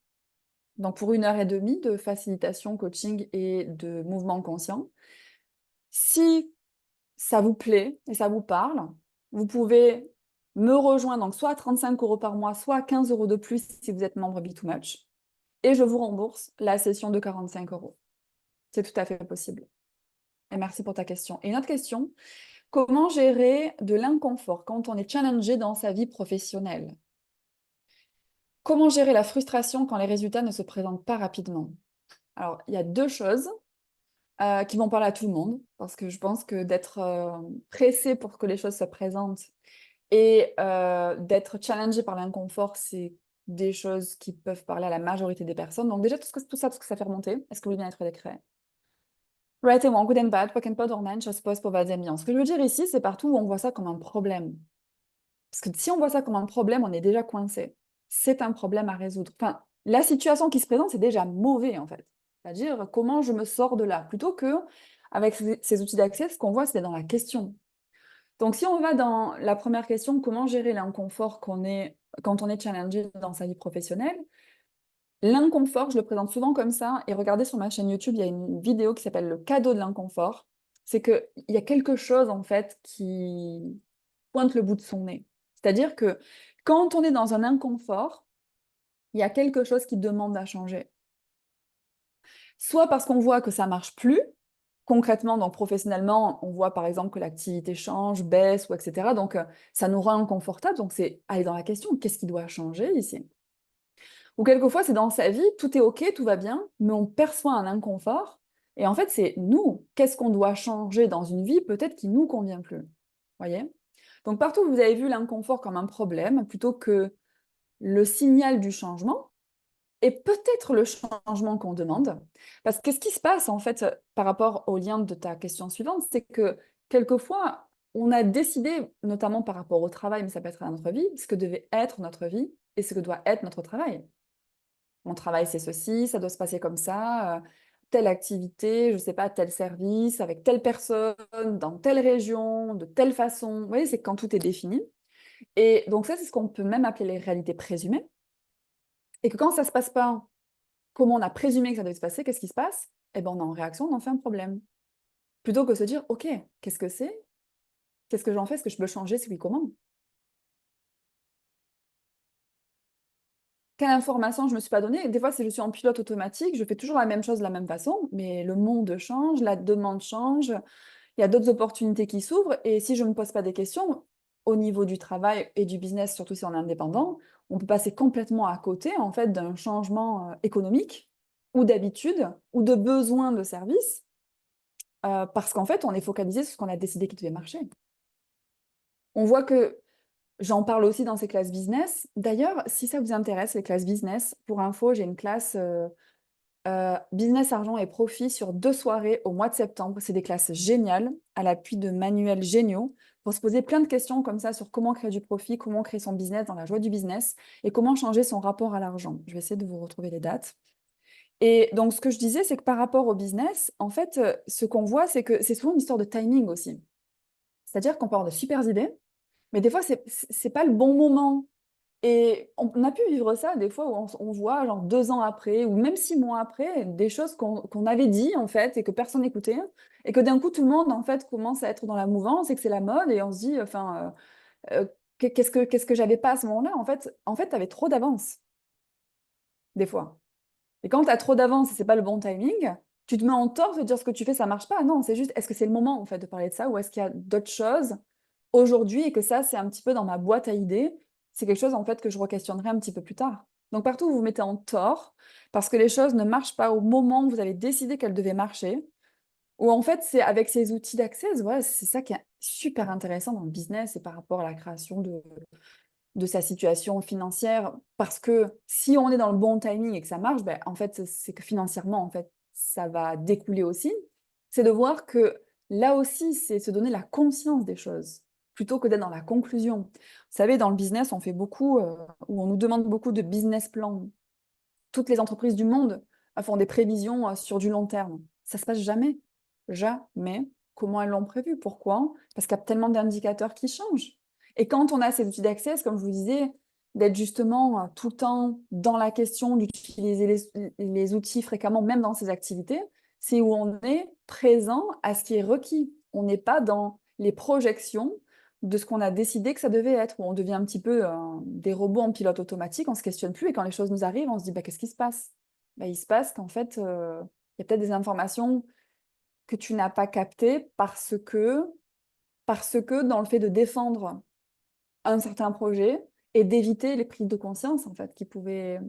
Donc, pour 1 heure et demie de facilitation, coaching et de mouvement conscient. Si ça vous plaît et ça vous parle, vous pouvez me rejoindre, donc soit à 35 euros par mois, soit à 15 euros de plus si vous êtes membre Be2Much. Et je vous rembourse la session de 45 euros. C'est tout à fait possible. Et merci pour ta question. Et une autre question, comment gérer de l'inconfort quand on est challengé dans sa vie professionnelle? Comment gérer la frustration quand les résultats ne se présentent pas rapidement? Alors, il y a deux choses qui vont parler à tout le monde, parce que je pense que d'être pressé pour que les choses se présentent et d'être challengé par l'inconfort, c'est des choses qui peuvent parler à la majorité des personnes. Donc déjà, tout ça, tout ce que ça fait remonter, est-ce que vous voulez bien être décret? Right and wrong, good and bad, pock and pod, ornane, chose pose, povas et miens. Ce que je veux dire ici, c'est partout où on voit ça comme un problème. Parce que si on voit ça comme un problème, on est déjà coincé. C'est un problème à résoudre. Enfin, la situation qui se présente, c'est déjà mauvais, en fait. C'est-à-dire, comment je me sors de là? Plutôt que, avec ces outils d'accès, ce qu'on voit, c'est dans la question. Donc, si on va dans la première question, comment gérer l'inconfort quand on est challengé dans sa vie professionnelle? L'inconfort, je le présente souvent comme ça, et regardez sur ma chaîne YouTube, il y a une vidéo qui s'appelle Le cadeau de l'inconfort. C'est qu'il y a quelque chose, en fait, qui pointe le bout de son nez. C'est-à-dire que quand on est dans un inconfort, il y a quelque chose qui demande à changer. Soit parce qu'on voit que ça marche plus, concrètement, donc professionnellement, on voit par exemple que l'activité change, baisse, ou etc. Donc, ça nous rend inconfortable. Donc, c'est aller dans la question, qu'est-ce qui doit changer ici? Ou quelquefois, c'est dans sa vie, tout est OK, tout va bien, mais on perçoit un inconfort. Et en fait, c'est nous, qu'est-ce qu'on doit changer dans une vie, peut-être qui ne nous convient plus. Voyez? Donc, partout où vous avez vu l'inconfort comme un problème, plutôt que le signal du changement, et peut-être le changement qu'on demande. Parce que ce qui se passe, en fait, par rapport au lien de ta question suivante, c'est que quelquefois, on a décidé, notamment par rapport au travail, mais ça peut être à notre vie, ce que devait être notre vie et ce que doit être notre travail. Mon travail, c'est ceci, ça doit se passer comme ça, telle activité, je ne sais pas, tel service, avec telle personne, dans telle région, de telle façon. Vous voyez, c'est quand tout est défini. Et donc ça, c'est ce qu'on peut même appeler les réalités présumées. Et que quand ça ne se passe pas comme on a présumé que ça devait se passer, qu'est-ce qui se passe? Eh ben, on est en réaction, on en fait un problème. Plutôt que se dire, OK, qu'est-ce que c'est? Qu'est-ce que j'en fais? Est-ce que je peux changer? Si oui, comment? Quelle information je ne me suis pas donnée? Des fois, si je suis en pilote automatique, je fais toujours la même chose de la même façon, mais le monde change, la demande change, il y a d'autres opportunités qui s'ouvrent. Et si je ne me pose pas des questions, au niveau du travail et du business, surtout si on est indépendant, on peut passer complètement à côté en fait d'un changement économique ou d'habitude ou de besoin de service parce qu'en fait, on est focalisé sur ce qu'on a décidé qui devait marcher. On voit que j'en parle aussi dans ces classes business. D'ailleurs, si ça vous intéresse, les classes business, pour info, j'ai une classe business, argent et profit sur 2 soirées au mois de septembre. C'est des classes géniales, à l'appui de manuels géniaux, pour se poser plein de questions comme ça sur comment créer du profit, comment créer son business dans la joie du business et comment changer son rapport à l'argent. Je vais essayer de vous retrouver les dates. Et donc, ce que je disais, c'est que par rapport au business, en fait, ce qu'on voit, c'est que c'est souvent une histoire de timing aussi. C'est-à-dire qu'on peut avoir de super idées, mais des fois, c'est pas le bon moment. Et on a pu vivre ça des fois où on voit, genre 2 ans après, ou même 6 mois après, des choses qu'on avait dit, en fait, et que personne n'écoutait, et que d'un coup, tout le monde, en fait, commence à être dans la mouvance, et que c'est la mode, et on se dit, enfin, qu'est-ce que j'avais pas à ce moment-là? En fait, tu avais trop d'avance, des fois. Et quand tu as trop d'avance et c'est pas le bon timing, tu te mets en tort de dire ce que tu fais, ça marche pas. Non, c'est juste, est-ce que c'est le moment, en fait, de parler de ça, ou est-ce qu'il y a d'autres choses aujourd'hui et que ça, c'est un petit peu dans ma boîte à idées. C'est quelque chose, en fait, que je re-questionnerai un petit peu plus tard. Donc, partout où vous vous mettez en tort, parce que les choses ne marchent pas au moment où vous avez décidé qu'elles devaient marcher, ou en fait, c'est avec ces outils d'accès, voilà, c'est ça qui est super intéressant dans le business et par rapport à la création de sa situation financière, parce que si on est dans le bon timing et que ça marche, ben, en fait, c'est que financièrement, en fait, ça va découler aussi. C'est de voir que là aussi, c'est se donner la conscience des choses, plutôt que d'être dans la conclusion. Vous savez, dans le business, on fait beaucoup, ou on nous demande beaucoup de business plans. Toutes les entreprises du monde font des prévisions sur du long terme. Ça se passe jamais. Jamais. Comment elles l'ont prévu? Pourquoi? Parce qu'il y a tellement d'indicateurs qui changent. Et quand on a ces outils d'accès, comme je vous disais, d'être justement tout le temps dans la question, d'utiliser les outils fréquemment, même dans ces activités, c'est où on est présent à ce qui est requis. On n'est pas dans les projections de ce qu'on a décidé que ça devait être, où on devient un petit peu des robots en pilote automatique, on ne se questionne plus, et quand les choses nous arrivent, on se dit, bah, qu'est-ce qui se passe? Bah, il se passe qu'en fait, il y a peut-être des informations que tu n'as pas captées parce que dans le fait de défendre un certain projet et d'éviter les prises de conscience, en fait, qu'ils pouvaient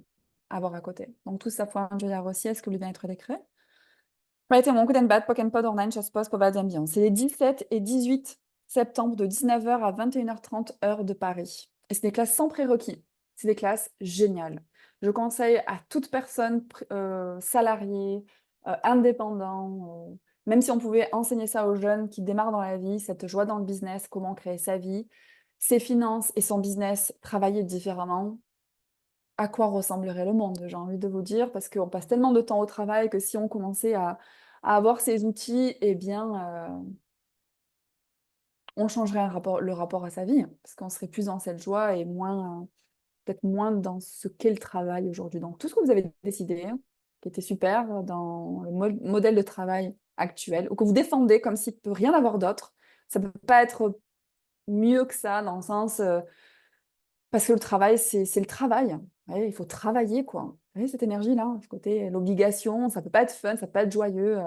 avoir à côté. Donc tout ça pour Julia Rossi, est-ce que le bien-être décret? Mon Good and Bad, Pock and Pod, Online, Chasse Post, Povaz Ambiance. C'est les 17 et 18 septembre de 19h à 21h30 heure de Paris. Et c'est des classes sans prérequis. C'est des classes géniales. Je conseille à toute personne salariée, indépendant, même si on pouvait enseigner ça aux jeunes qui démarrent dans la vie, cette joie dans le business, comment créer sa vie, ses finances et son business, travailler différemment. À quoi ressemblerait le monde, j'ai envie de vous dire, parce qu'on passe tellement de temps au travail que si on commençait à avoir ces outils, eh bien, on changerait le rapport à sa vie, parce qu'on serait plus dans cette joie et moins, peut-être moins dans ce qu'est le travail aujourd'hui. Donc, tout ce que vous avez décidé, qui était super dans le modèle de travail actuel, ou que vous défendez comme s'il ne peut rien avoir d'autre, ça ne peut pas être mieux que ça, dans le sens, parce que le travail, c'est le travail. Ouais, il faut travailler, quoi. Vous voyez, cette énergie-là, ce côté, l'obligation, ça peut pas être fun, ça peut pas être joyeux.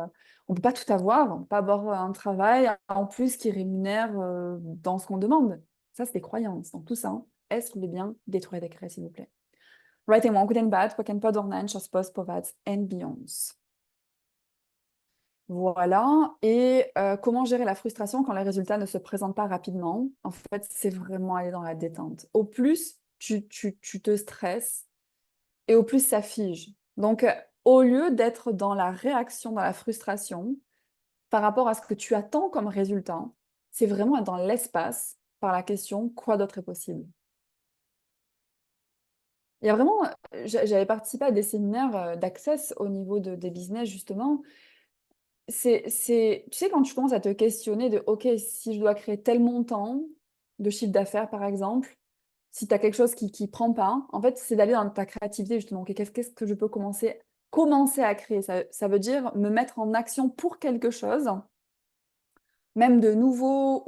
On peut pas tout avoir, on peut pas avoir un travail en plus qui rémunère dans ce qu'on demande. Ça, c'est des croyances. Donc tout ça, est-ce que vous voulez bien détruire des créés, s'il vous plaît? Writing one, good and bad, pock and pod, ornan, chas post, povats, and beyonds. Voilà. Et comment gérer la frustration quand les résultats ne se présentent pas rapidement? En fait, c'est vraiment aller dans la détente. Au plus, tu te stresses et au plus, ça fige. Donc, au lieu d'être dans la réaction, dans la frustration, par rapport à ce que tu attends comme résultat, c'est vraiment être dans l'espace par la question, quoi d'autre est possible? Il y a vraiment, j'avais participé à des séminaires d'Access au niveau des business, justement. Tu sais, quand tu commences à te questionner de, OK, si je dois créer tel montant de chiffre d'affaires, par exemple, si tu as quelque chose qui prend pas, en fait, c'est d'aller dans ta créativité, justement. Ok, qu'est-ce que je peux commencer à créer? Ça veut dire me mettre en action pour quelque chose, même de nouveau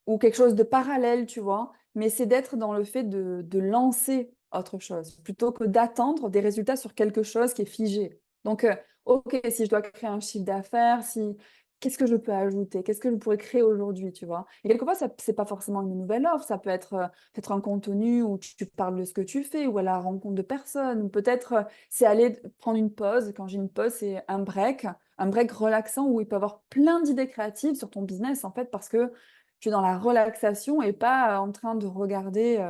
ou quelque chose de parallèle, tu vois. Mais c'est d'être dans le fait de lancer autre chose, plutôt que d'attendre des résultats sur quelque chose qui est figé. Donc, ok, si je dois créer un chiffre d'affaires, si qu'est-ce que je peux ajouter? Qu'est-ce que je pourrais créer aujourd'hui, tu vois? Et quelquefois, ça, c'est pas forcément une nouvelle offre, ça peut être peut-être un contenu où tu parles de ce que tu fais, ou à la rencontre de personnes, ou peut-être c'est aller prendre une pause. Quand j'ai une pause, c'est un break relaxant où il peut y avoir plein d'idées créatives sur ton business, en fait, parce que tu es dans la relaxation et pas en train de regarder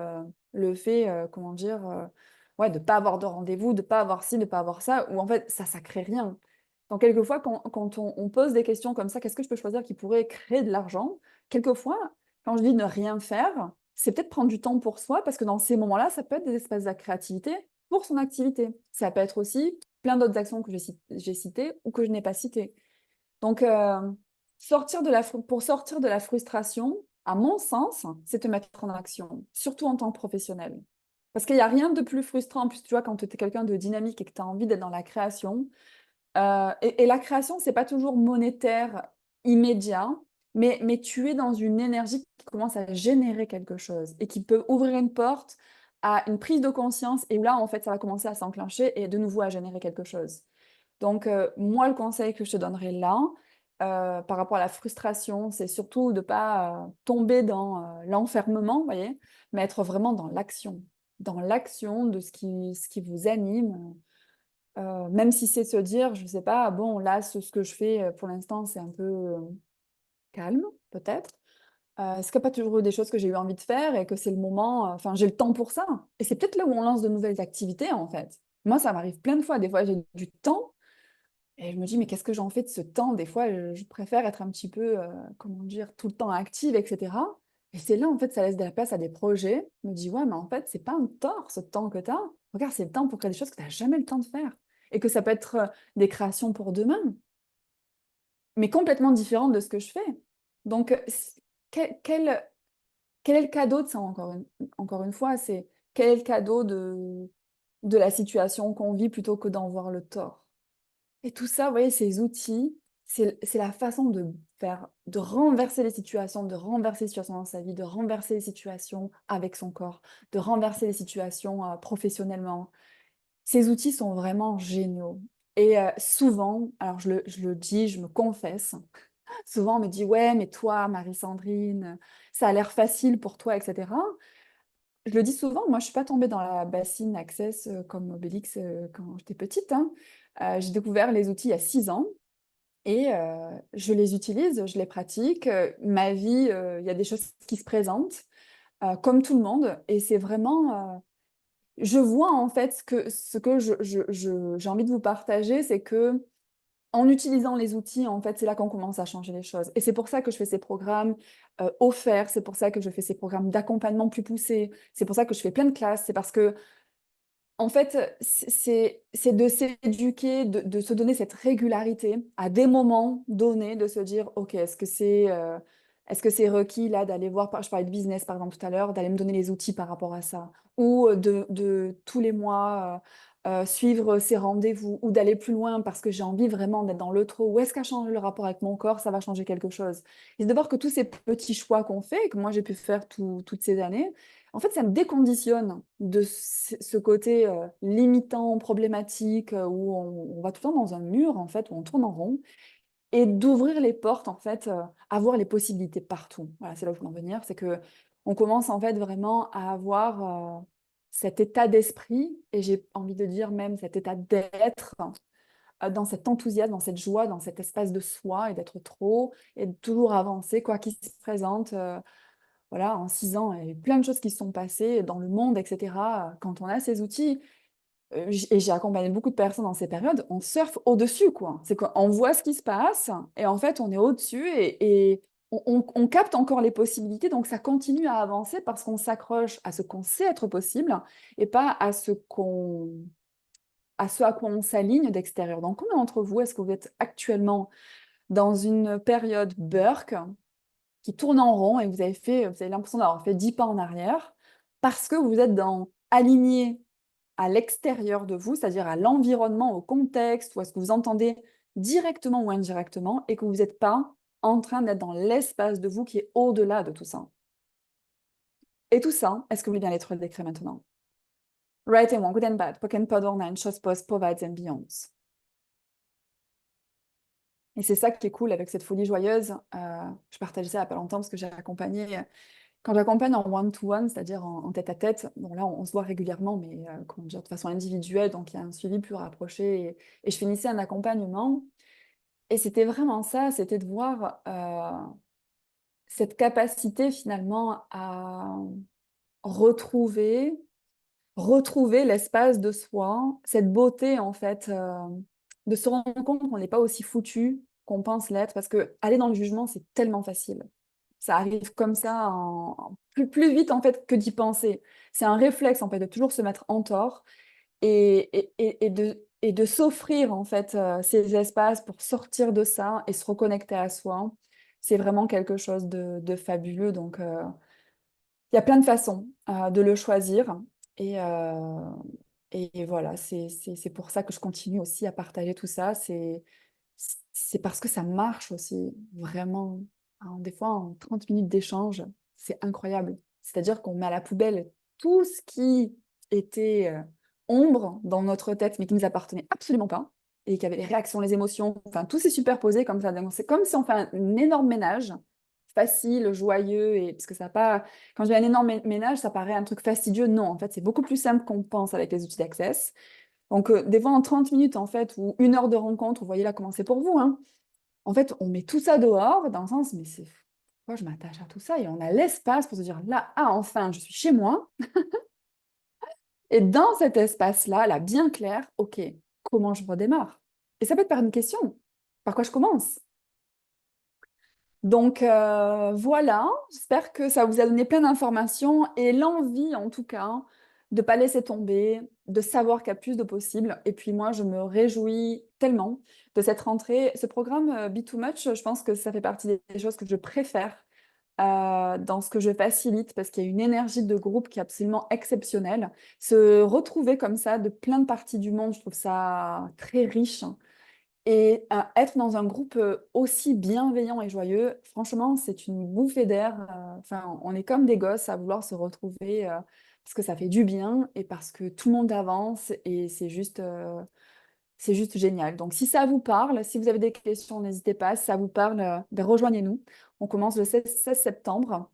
le fait, comment dire, ouais, de ne pas avoir de rendez-vous, de ne pas avoir ci, de ne pas avoir ça, ou en fait, ça crée rien. Donc, quelquefois, quand on pose des questions comme ça, qu'est-ce que je peux choisir qui pourrait créer de l'argent? Quelquefois, quand je dis ne rien faire, c'est peut-être prendre du temps pour soi, parce que dans ces moments-là, ça peut être des espaces de créativité pour son activité. Ça peut être aussi plein d'autres actions que j'ai citées ou que je n'ai pas citées. Donc, pour sortir de la frustration, à mon sens, c'est te mettre en action, surtout en tant que professionnel. Parce qu'il n'y a rien de plus frustrant, en plus, tu vois, quand tu es quelqu'un de dynamique et que tu as envie d'être dans la création. Et la création, c'est pas toujours monétaire, immédiat, mais tu es dans une énergie qui commence à générer quelque chose et qui peut ouvrir une porte à une prise de conscience et où là, en fait, ça va commencer à s'enclencher et de nouveau à générer quelque chose. Donc, moi, le conseil que je te donnerais là, par rapport à la frustration, c'est surtout de ne pas tomber dans l'enfermement, vous voyez, mais être vraiment dans l'action de ce qui vous anime. Même si c'est se dire, je ne sais pas, bon, là, ce que je fais pour l'instant, c'est un peu calme, peut-être. Est-ce qu'il n'y a pas toujours eu des choses que j'ai eu envie de faire et que c'est le moment, enfin, j'ai le temps pour ça. Et c'est peut-être là où on lance de nouvelles activités, en fait. Moi, ça m'arrive plein de fois. Des fois, j'ai du temps et je me dis, mais qu'est-ce que j'en fais de ce temps? Des fois, je préfère être un petit peu, comment dire, tout le temps active, etc. Et c'est là, en fait, ça laisse de la place à des projets. Je me dis, ouais, mais en fait, c'est pas un tort, ce temps que tu as. Regarde, c'est le temps pour créer des choses que tu n'as jamais le temps de faire. Et que ça peut être des créations pour demain, mais complètement différentes de ce que je fais. Donc, quel, quel- quel est le cadeau de ça, encore une fois? C'est quel est le cadeau de la situation qu'on vit plutôt que d'en voir le tort? Et tout ça, vous voyez, ces outils, c'est la façon de faire, de renverser les situations, de renverser les situations dans sa vie, de renverser les situations avec son corps, de renverser les situations professionnellement. Ces outils sont vraiment géniaux. Et souvent, alors je le dis, je me confesse, souvent on me dit, ouais, mais toi, Marie-Sandrine, ça a l'air facile pour toi, etc. Je le dis souvent, moi je suis pas tombée dans la bassine Access comme Obélix quand j'étais petite, hein. J'ai découvert les outils il y a 6 ans et je les utilise, je les pratique. Ma vie, il y a des choses qui se présentent comme tout le monde et c'est vraiment je vois en fait ce que j'ai envie de vous partager, c'est que en utilisant les outils, en fait, c'est là qu'on commence à changer les choses. Et c'est pour ça que je fais ces programmes offerts, c'est pour ça que je fais ces programmes d'accompagnement plus poussés, c'est pour ça que je fais plein de classes, c'est parce que en fait, c'est de s'éduquer, de se donner cette régularité à des moments donnés, de se dire, OK, est-ce que c'est requis là d'aller voir, je parlais de business par exemple tout à l'heure, d'aller me donner les outils par rapport à ça, ou de tous les mois suivre ces rendez-vous, ou d'aller plus loin parce que j'ai envie vraiment d'être dans le trop, ou est-ce qu'à changer le rapport avec mon corps, ça va changer quelque chose? Et de voir que tous ces petits choix qu'on fait, que moi j'ai pu faire toutes ces années, en fait, ça me déconditionne de ce côté limitant, problématique, où on va tout le temps dans un mur, en fait, où on tourne en rond, et d'ouvrir les portes, en fait, à voir les possibilités partout. Voilà, c'est là où je veux en venir, c'est que on commence, en fait, vraiment à avoir cet état d'esprit, et j'ai envie de dire même cet état d'être, dans cet enthousiasme, dans cette joie, dans cet espace de soi, et d'être trop, et de toujours avancer, quoi qu'il se présente. Voilà, en 6 ans, il y a eu plein de choses qui se sont passées dans le monde, etc. Quand on a ces outils, et j'ai accompagné beaucoup de personnes dans ces périodes, on surfe au-dessus, quoi. C'est qu'on voit ce qui se passe, et en fait, on est au-dessus, et on capte encore les possibilités, donc ça continue à avancer parce qu'on s'accroche à ce qu'on sait être possible, et pas à ce à quoi on s'aligne d'extérieur. Donc, combien d'entre vous, est-ce que vous êtes actuellement dans une période Burke qui tourne en rond et vous avez l'impression d'avoir fait 10 pas en arrière, parce que vous êtes aligné à l'extérieur de vous, c'est-à-dire à l'environnement, au contexte, ou à ce que vous entendez directement ou indirectement, et que vous n'êtes pas en train d'être dans l'espace de vous qui est au-delà de tout ça. Et tout ça, est-ce que vous voulez bien l'être décret maintenant? Right and wrong, good and bad, pock and podorna, chose post, provides and beyonds. Et c'est ça qui est cool avec cette folie joyeuse. Je partageais ça il n'y a pas longtemps parce que j'ai accompagné, quand j'accompagne en one-to-one, c'est-à-dire en tête-à-tête, bon là on se voit régulièrement, mais comment dire, de façon individuelle, donc il y a un suivi plus rapproché. Et je finissais un accompagnement, et c'était vraiment ça, c'était de voir cette capacité finalement à retrouver l'espace de soi, cette beauté en fait, de se rendre compte qu'on n'est pas aussi foutu qu'on pense l'être, parce que aller dans le jugement, c'est tellement facile. Ça arrive comme ça, plus vite en fait que d'y penser. C'est un réflexe en fait de toujours se mettre en tort et de s'offrir en fait ces espaces pour sortir de ça et se reconnecter à soi. C'est vraiment quelque chose de fabuleux. Donc, il y a plein de façons de le choisir. Et, euh, et voilà, c'est pour ça que je continue aussi à partager tout ça. C'est parce que ça marche aussi, vraiment. Des fois, en 30 minutes d'échange, c'est incroyable. C'est-à-dire qu'on met à la poubelle tout ce qui était ombre dans notre tête, mais qui ne nous appartenait absolument pas, et qui avait les réactions, les émotions, enfin, tout s'est superposé comme ça. Donc, c'est comme si on fait un énorme ménage, facile, joyeux, et parce que ça n'a pas. Quand je dis un énorme ménage, ça paraît un truc fastidieux. Non, en fait, c'est beaucoup plus simple qu'on pense avec les outils d'Access. Donc, des fois, en 30 minutes, en fait, ou 1 heure de rencontre, vous voyez là comment c'est pour vous, hein. En fait, on met tout ça dehors, dans le sens, mais c'est pourquoi je m'attache à tout ça? Et on a l'espace pour se dire, là, ah, enfin, je suis chez moi. Et dans cet espace-là, là, bien clair, OK, comment je redémarre? Et ça peut être par une question. Par quoi je commence? Donc voilà, j'espère que ça vous a donné plein d'informations et l'envie en tout cas de ne pas laisser tomber, de savoir qu'il y a plus de possibles. Et puis moi, je me réjouis tellement de cette rentrée. Ce programme Be Too Much, je pense que ça fait partie des choses que je préfère dans ce que je facilite parce qu'il y a une énergie de groupe qui est absolument exceptionnelle. Se retrouver comme ça de plein de parties du monde, je trouve ça très riche. Et être dans un groupe aussi bienveillant et joyeux, franchement, c'est une bouffée d'air. Enfin, on est comme des gosses à vouloir se retrouver parce que ça fait du bien et parce que tout le monde avance et c'est juste génial. Donc, si ça vous parle, si vous avez des questions, n'hésitez pas. Si ça vous parle, ben, rejoignez-nous. On commence le 16 septembre.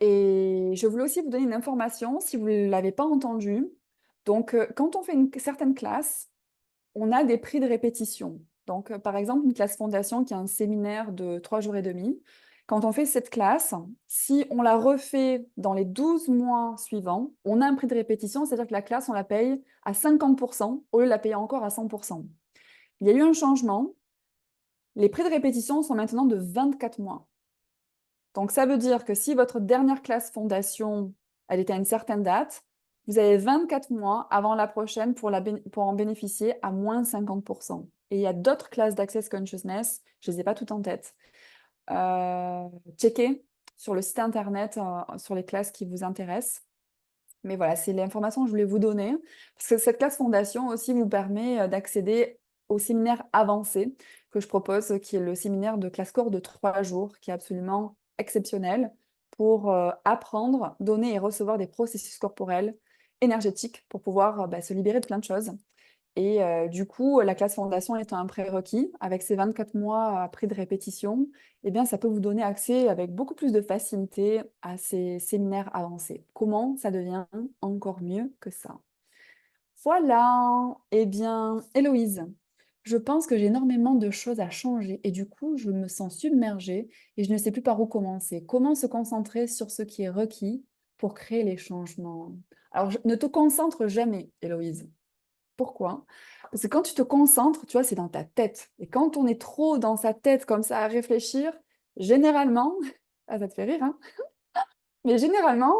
Et je voulais aussi vous donner une information si vous ne l'avez pas entendue. Donc, quand on fait une certaine classe, on a des prix de répétition. Donc, par exemple, une classe fondation qui est un séminaire de 3 jours et demi. Quand on fait cette classe, si on la refait dans les 12 mois suivants, on a un prix de répétition, c'est-à-dire que la classe, on la paye à 50% au lieu de la payer encore à 100%. Il y a eu un changement. Les prix de répétition sont maintenant de 24 mois. Donc, ça veut dire que si votre dernière classe fondation, elle était à une certaine date, vous avez 24 mois avant la prochaine pour en bénéficier à moins 50%. Et il y a d'autres classes d'Access Consciousness, je ne les ai pas toutes en tête. Checkez sur le site internet sur les classes qui vous intéressent. Mais voilà, c'est l'information que je voulais vous donner. Parce que cette classe fondation aussi vous permet d'accéder au séminaire avancé que je propose, qui est le séminaire de classe corps de 3 jours, qui est absolument exceptionnel pour apprendre, donner et recevoir des processus corporels énergétiques pour pouvoir se libérer de plein de choses. Et du coup, la classe fondation étant un prérequis, avec ces 24 mois prix de répétition, eh bien, ça peut vous donner accès avec beaucoup plus de facilité à ces séminaires avancés. Comment ça devient encore mieux que ça? Voilà. Eh bien, Héloïse, je pense que j'ai énormément de choses à changer et du coup, je me sens submergée et je ne sais plus par où commencer. Comment se concentrer sur ce qui est requis pour créer les changements? Alors, ne te concentre jamais, Héloïse. Pourquoi? Parce que quand tu te concentres, tu vois, c'est dans ta tête. Et quand on est trop dans sa tête comme ça à réfléchir, généralement, ah, ça te fait rire, hein? Mais généralement,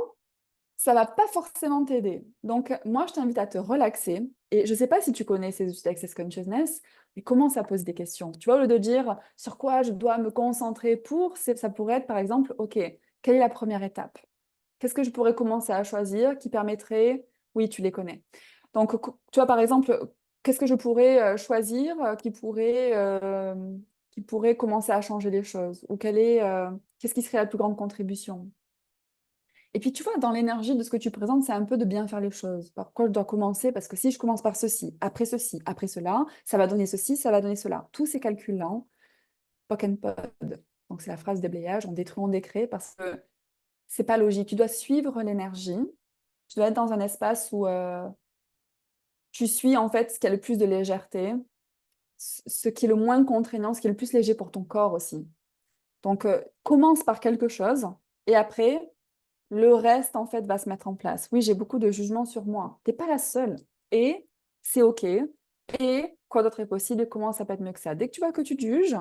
ça va pas forcément t'aider. Donc, moi, je t'invite à te relaxer. Et je ne sais pas si tu connais ces outils d'Access Consciousness, mais commence à poser des questions. Tu vois, au lieu de dire sur quoi je dois me concentrer pour, ça pourrait être par exemple, OK, quelle est la première étape? qu'est-ce que je pourrais commencer à choisir qui permettrait, oui, tu les connais. Donc, tu vois, par exemple, qu'est-ce que je pourrais choisir qui pourrait commencer à changer les choses? Ou qu'est-ce qui serait la plus grande contribution? Et puis, tu vois, dans l'énergie de ce que tu présentes, c'est un peu de bien faire les choses. Par quoi je dois commencer? Parce que si je commence par ceci, après cela, ça va donner ceci, ça va donner cela. Tous ces calculs-là, pock and pod. Donc, c'est la phrase déblayage, on détruit, on décrée, parce que c'est pas logique. Tu dois suivre l'énergie. Tu dois être dans un espace où tu suis en fait ce qui a le plus de légèreté, ce qui est le moins contraignant, ce qui est le plus léger pour ton corps aussi. Donc, commence par quelque chose et après, le reste, en fait, va se mettre en place. Oui, j'ai beaucoup de jugements sur moi. T'es pas la seule. Et c'est OK. Et quoi d'autre est possible et comment ça peut être mieux que ça? Dès que tu vois que tu te juges,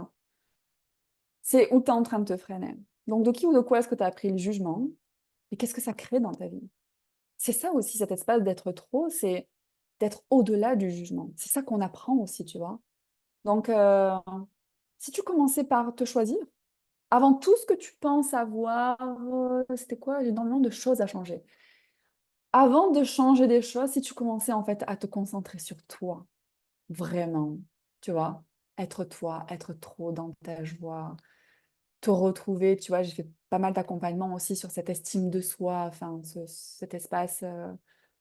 c'est où tu es en train de te freiner. Donc, de qui ou de quoi est-ce que tu as appris le jugement? Et qu'est-ce que ça crée dans ta vie? C'est ça aussi, cet espace d'être trop, c'est d'être au-delà du jugement. C'est ça qu'on apprend aussi, tu vois. Donc, si tu commençais par te choisir, avant tout ce que tu penses avoir, c'était quoi? J'ai énormément de choses à changer. Avant de changer des choses, si tu commençais en fait à te concentrer sur toi, vraiment, tu vois, être toi, être trop dans ta joie, te retrouver, tu vois, j'ai fait pas mal d'accompagnement aussi sur cette estime de soi, enfin, cet espace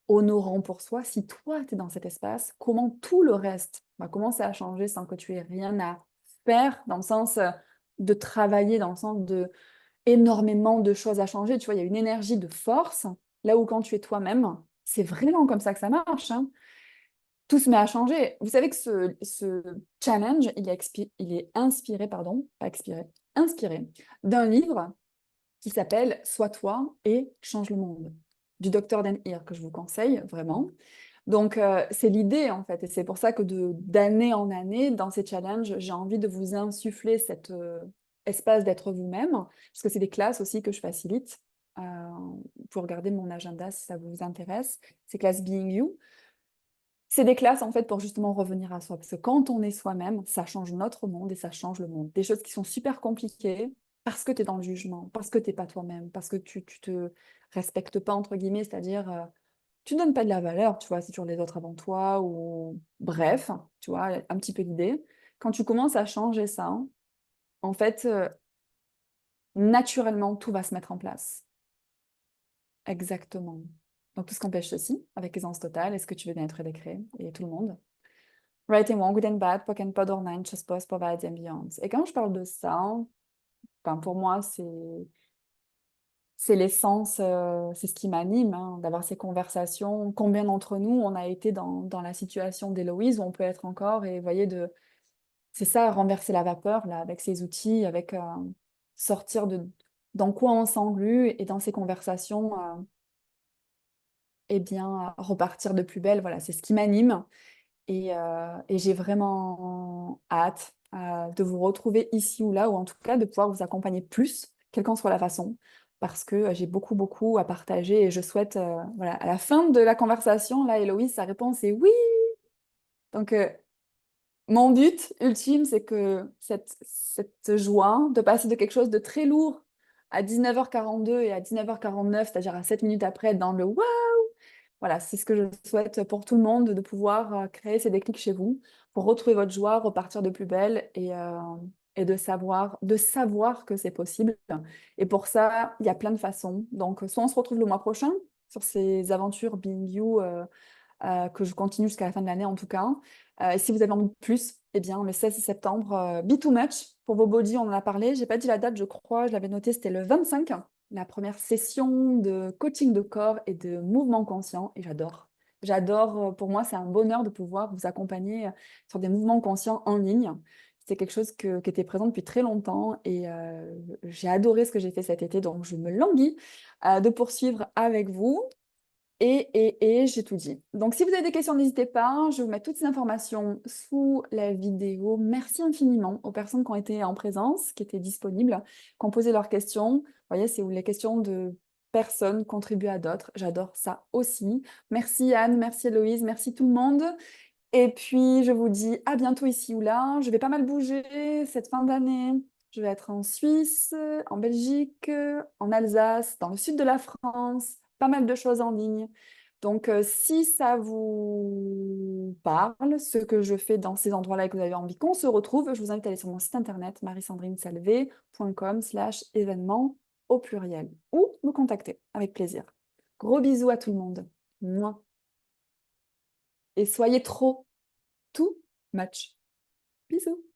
honorant pour soi. Si toi, tu es dans cet espace, comment tout le reste va commencer à changer sans que tu aies rien à faire, dans le sens de travailler, dans le sens de énormément de choses à changer. Tu vois, il y a une énergie de force, là où quand tu es toi-même, c'est vraiment comme ça que ça marche, hein. Tout se met à changer. Vous savez que ce challenge, il est inspiré, pardon, pas expiré, inspiré d'un livre qui s'appelle Sois toi et change le monde, du docteur Dan Heer, que je vous conseille vraiment. Donc, c'est l'idée, en fait, et c'est pour ça que d'année en année, dans ces challenges, j'ai envie de vous insuffler cet espace d'être vous-même, parce que c'est des classes aussi que je facilite. Euh, vous pouvez regarder mon agenda si ça vous intéresse. C'est classe Being You. C'est des classes, en fait, pour justement revenir à soi, parce que quand on est soi-même, ça change notre monde et ça change le monde. Des choses qui sont super compliquées, parce que tu es dans le jugement, parce que tu n'es pas toi-même, parce que tu te respectes pas, entre guillemets, c'est-à-dire tu ne donnes pas de la valeur, tu vois, c'est toujours les autres avant toi, ou bref, tu vois, un petit peu l'idée. Quand tu commences à changer ça, en fait, naturellement, tout va se mettre en place. Exactement. Donc, tout ce qu'empêche ceci, avec aisance totale, est-ce que tu veux bien être décret et tout le monde? Right and wrong, good and bad, pock and pod or nine, just pause, provide and beyond. Et quand je parle de ça, enfin, pour moi, c'est l'essence, c'est ce qui m'anime, hein, d'avoir ces conversations. Combien d'entre nous, on a été dans la situation d'Héloïse où on peut être encore, et vous voyez, c'est ça, renverser la vapeur, là, avec ces outils, avec sortir dans quoi on s'englue et dans ces conversations, eh bien, repartir de plus belle. Voilà, c'est ce qui m'anime. Et j'ai vraiment hâte de vous retrouver ici ou là, ou en tout cas de pouvoir vous accompagner plus, quelle qu'en soit la façon, parce que j'ai beaucoup, beaucoup à partager et je souhaite, voilà, à la fin de la conversation, là, Héloïse, sa réponse est oui. Donc, mon but ultime, c'est que cette joie de passer de quelque chose de très lourd à 19h42 et à 19h49, c'est-à-dire à 7 minutes après, dans le waouh, voilà, c'est ce que je souhaite pour tout le monde, de pouvoir créer ces déclics chez vous, pour retrouver votre joie, repartir de plus belle et de savoir que c'est possible. Et pour ça, il y a plein de façons. Donc, soit on se retrouve le mois prochain sur ces aventures Being You que je continue jusqu'à la fin de l'année en tout cas. Et si vous avez envie de plus, eh bien, le 16 septembre, Be Too Much pour vos bodies, on en a parlé. J'ai pas dit la date, je crois, je l'avais noté, c'était le 25, la première session de coaching de corps et de mouvement conscient. Et j'adore. J'adore, pour moi, c'est un bonheur de pouvoir vous accompagner sur des mouvements conscients en ligne. C'est quelque chose qui était présent depuis très longtemps et j'ai adoré ce que j'ai fait cet été, donc je me languis de poursuivre avec vous. Et j'ai tout dit. Donc, si vous avez des questions, n'hésitez pas. Je vais vous mettre toutes ces informations sous la vidéo. Merci infiniment aux personnes qui ont été en présence, qui étaient disponibles, qui ont posé leurs questions. Vous voyez, c'est où les questions de personnes contribuent à d'autres. J'adore ça aussi. Merci Anne, merci Héloïse, merci tout le monde. Et puis, je vous dis à bientôt ici ou là. Je vais pas mal bouger cette fin d'année. Je vais être en Suisse, en Belgique, en Alsace, dans le sud de la France, pas mal de choses en ligne. Donc, si ça vous parle, ce que je fais dans ces endroits-là et que vous avez envie qu'on se retrouve, je vous invite à aller sur mon site internet marisandrinesalvé.com/événements au pluriel ou me contacter avec plaisir. Gros bisous à tout le monde. Mouah. Et soyez trop, too much. Bisous.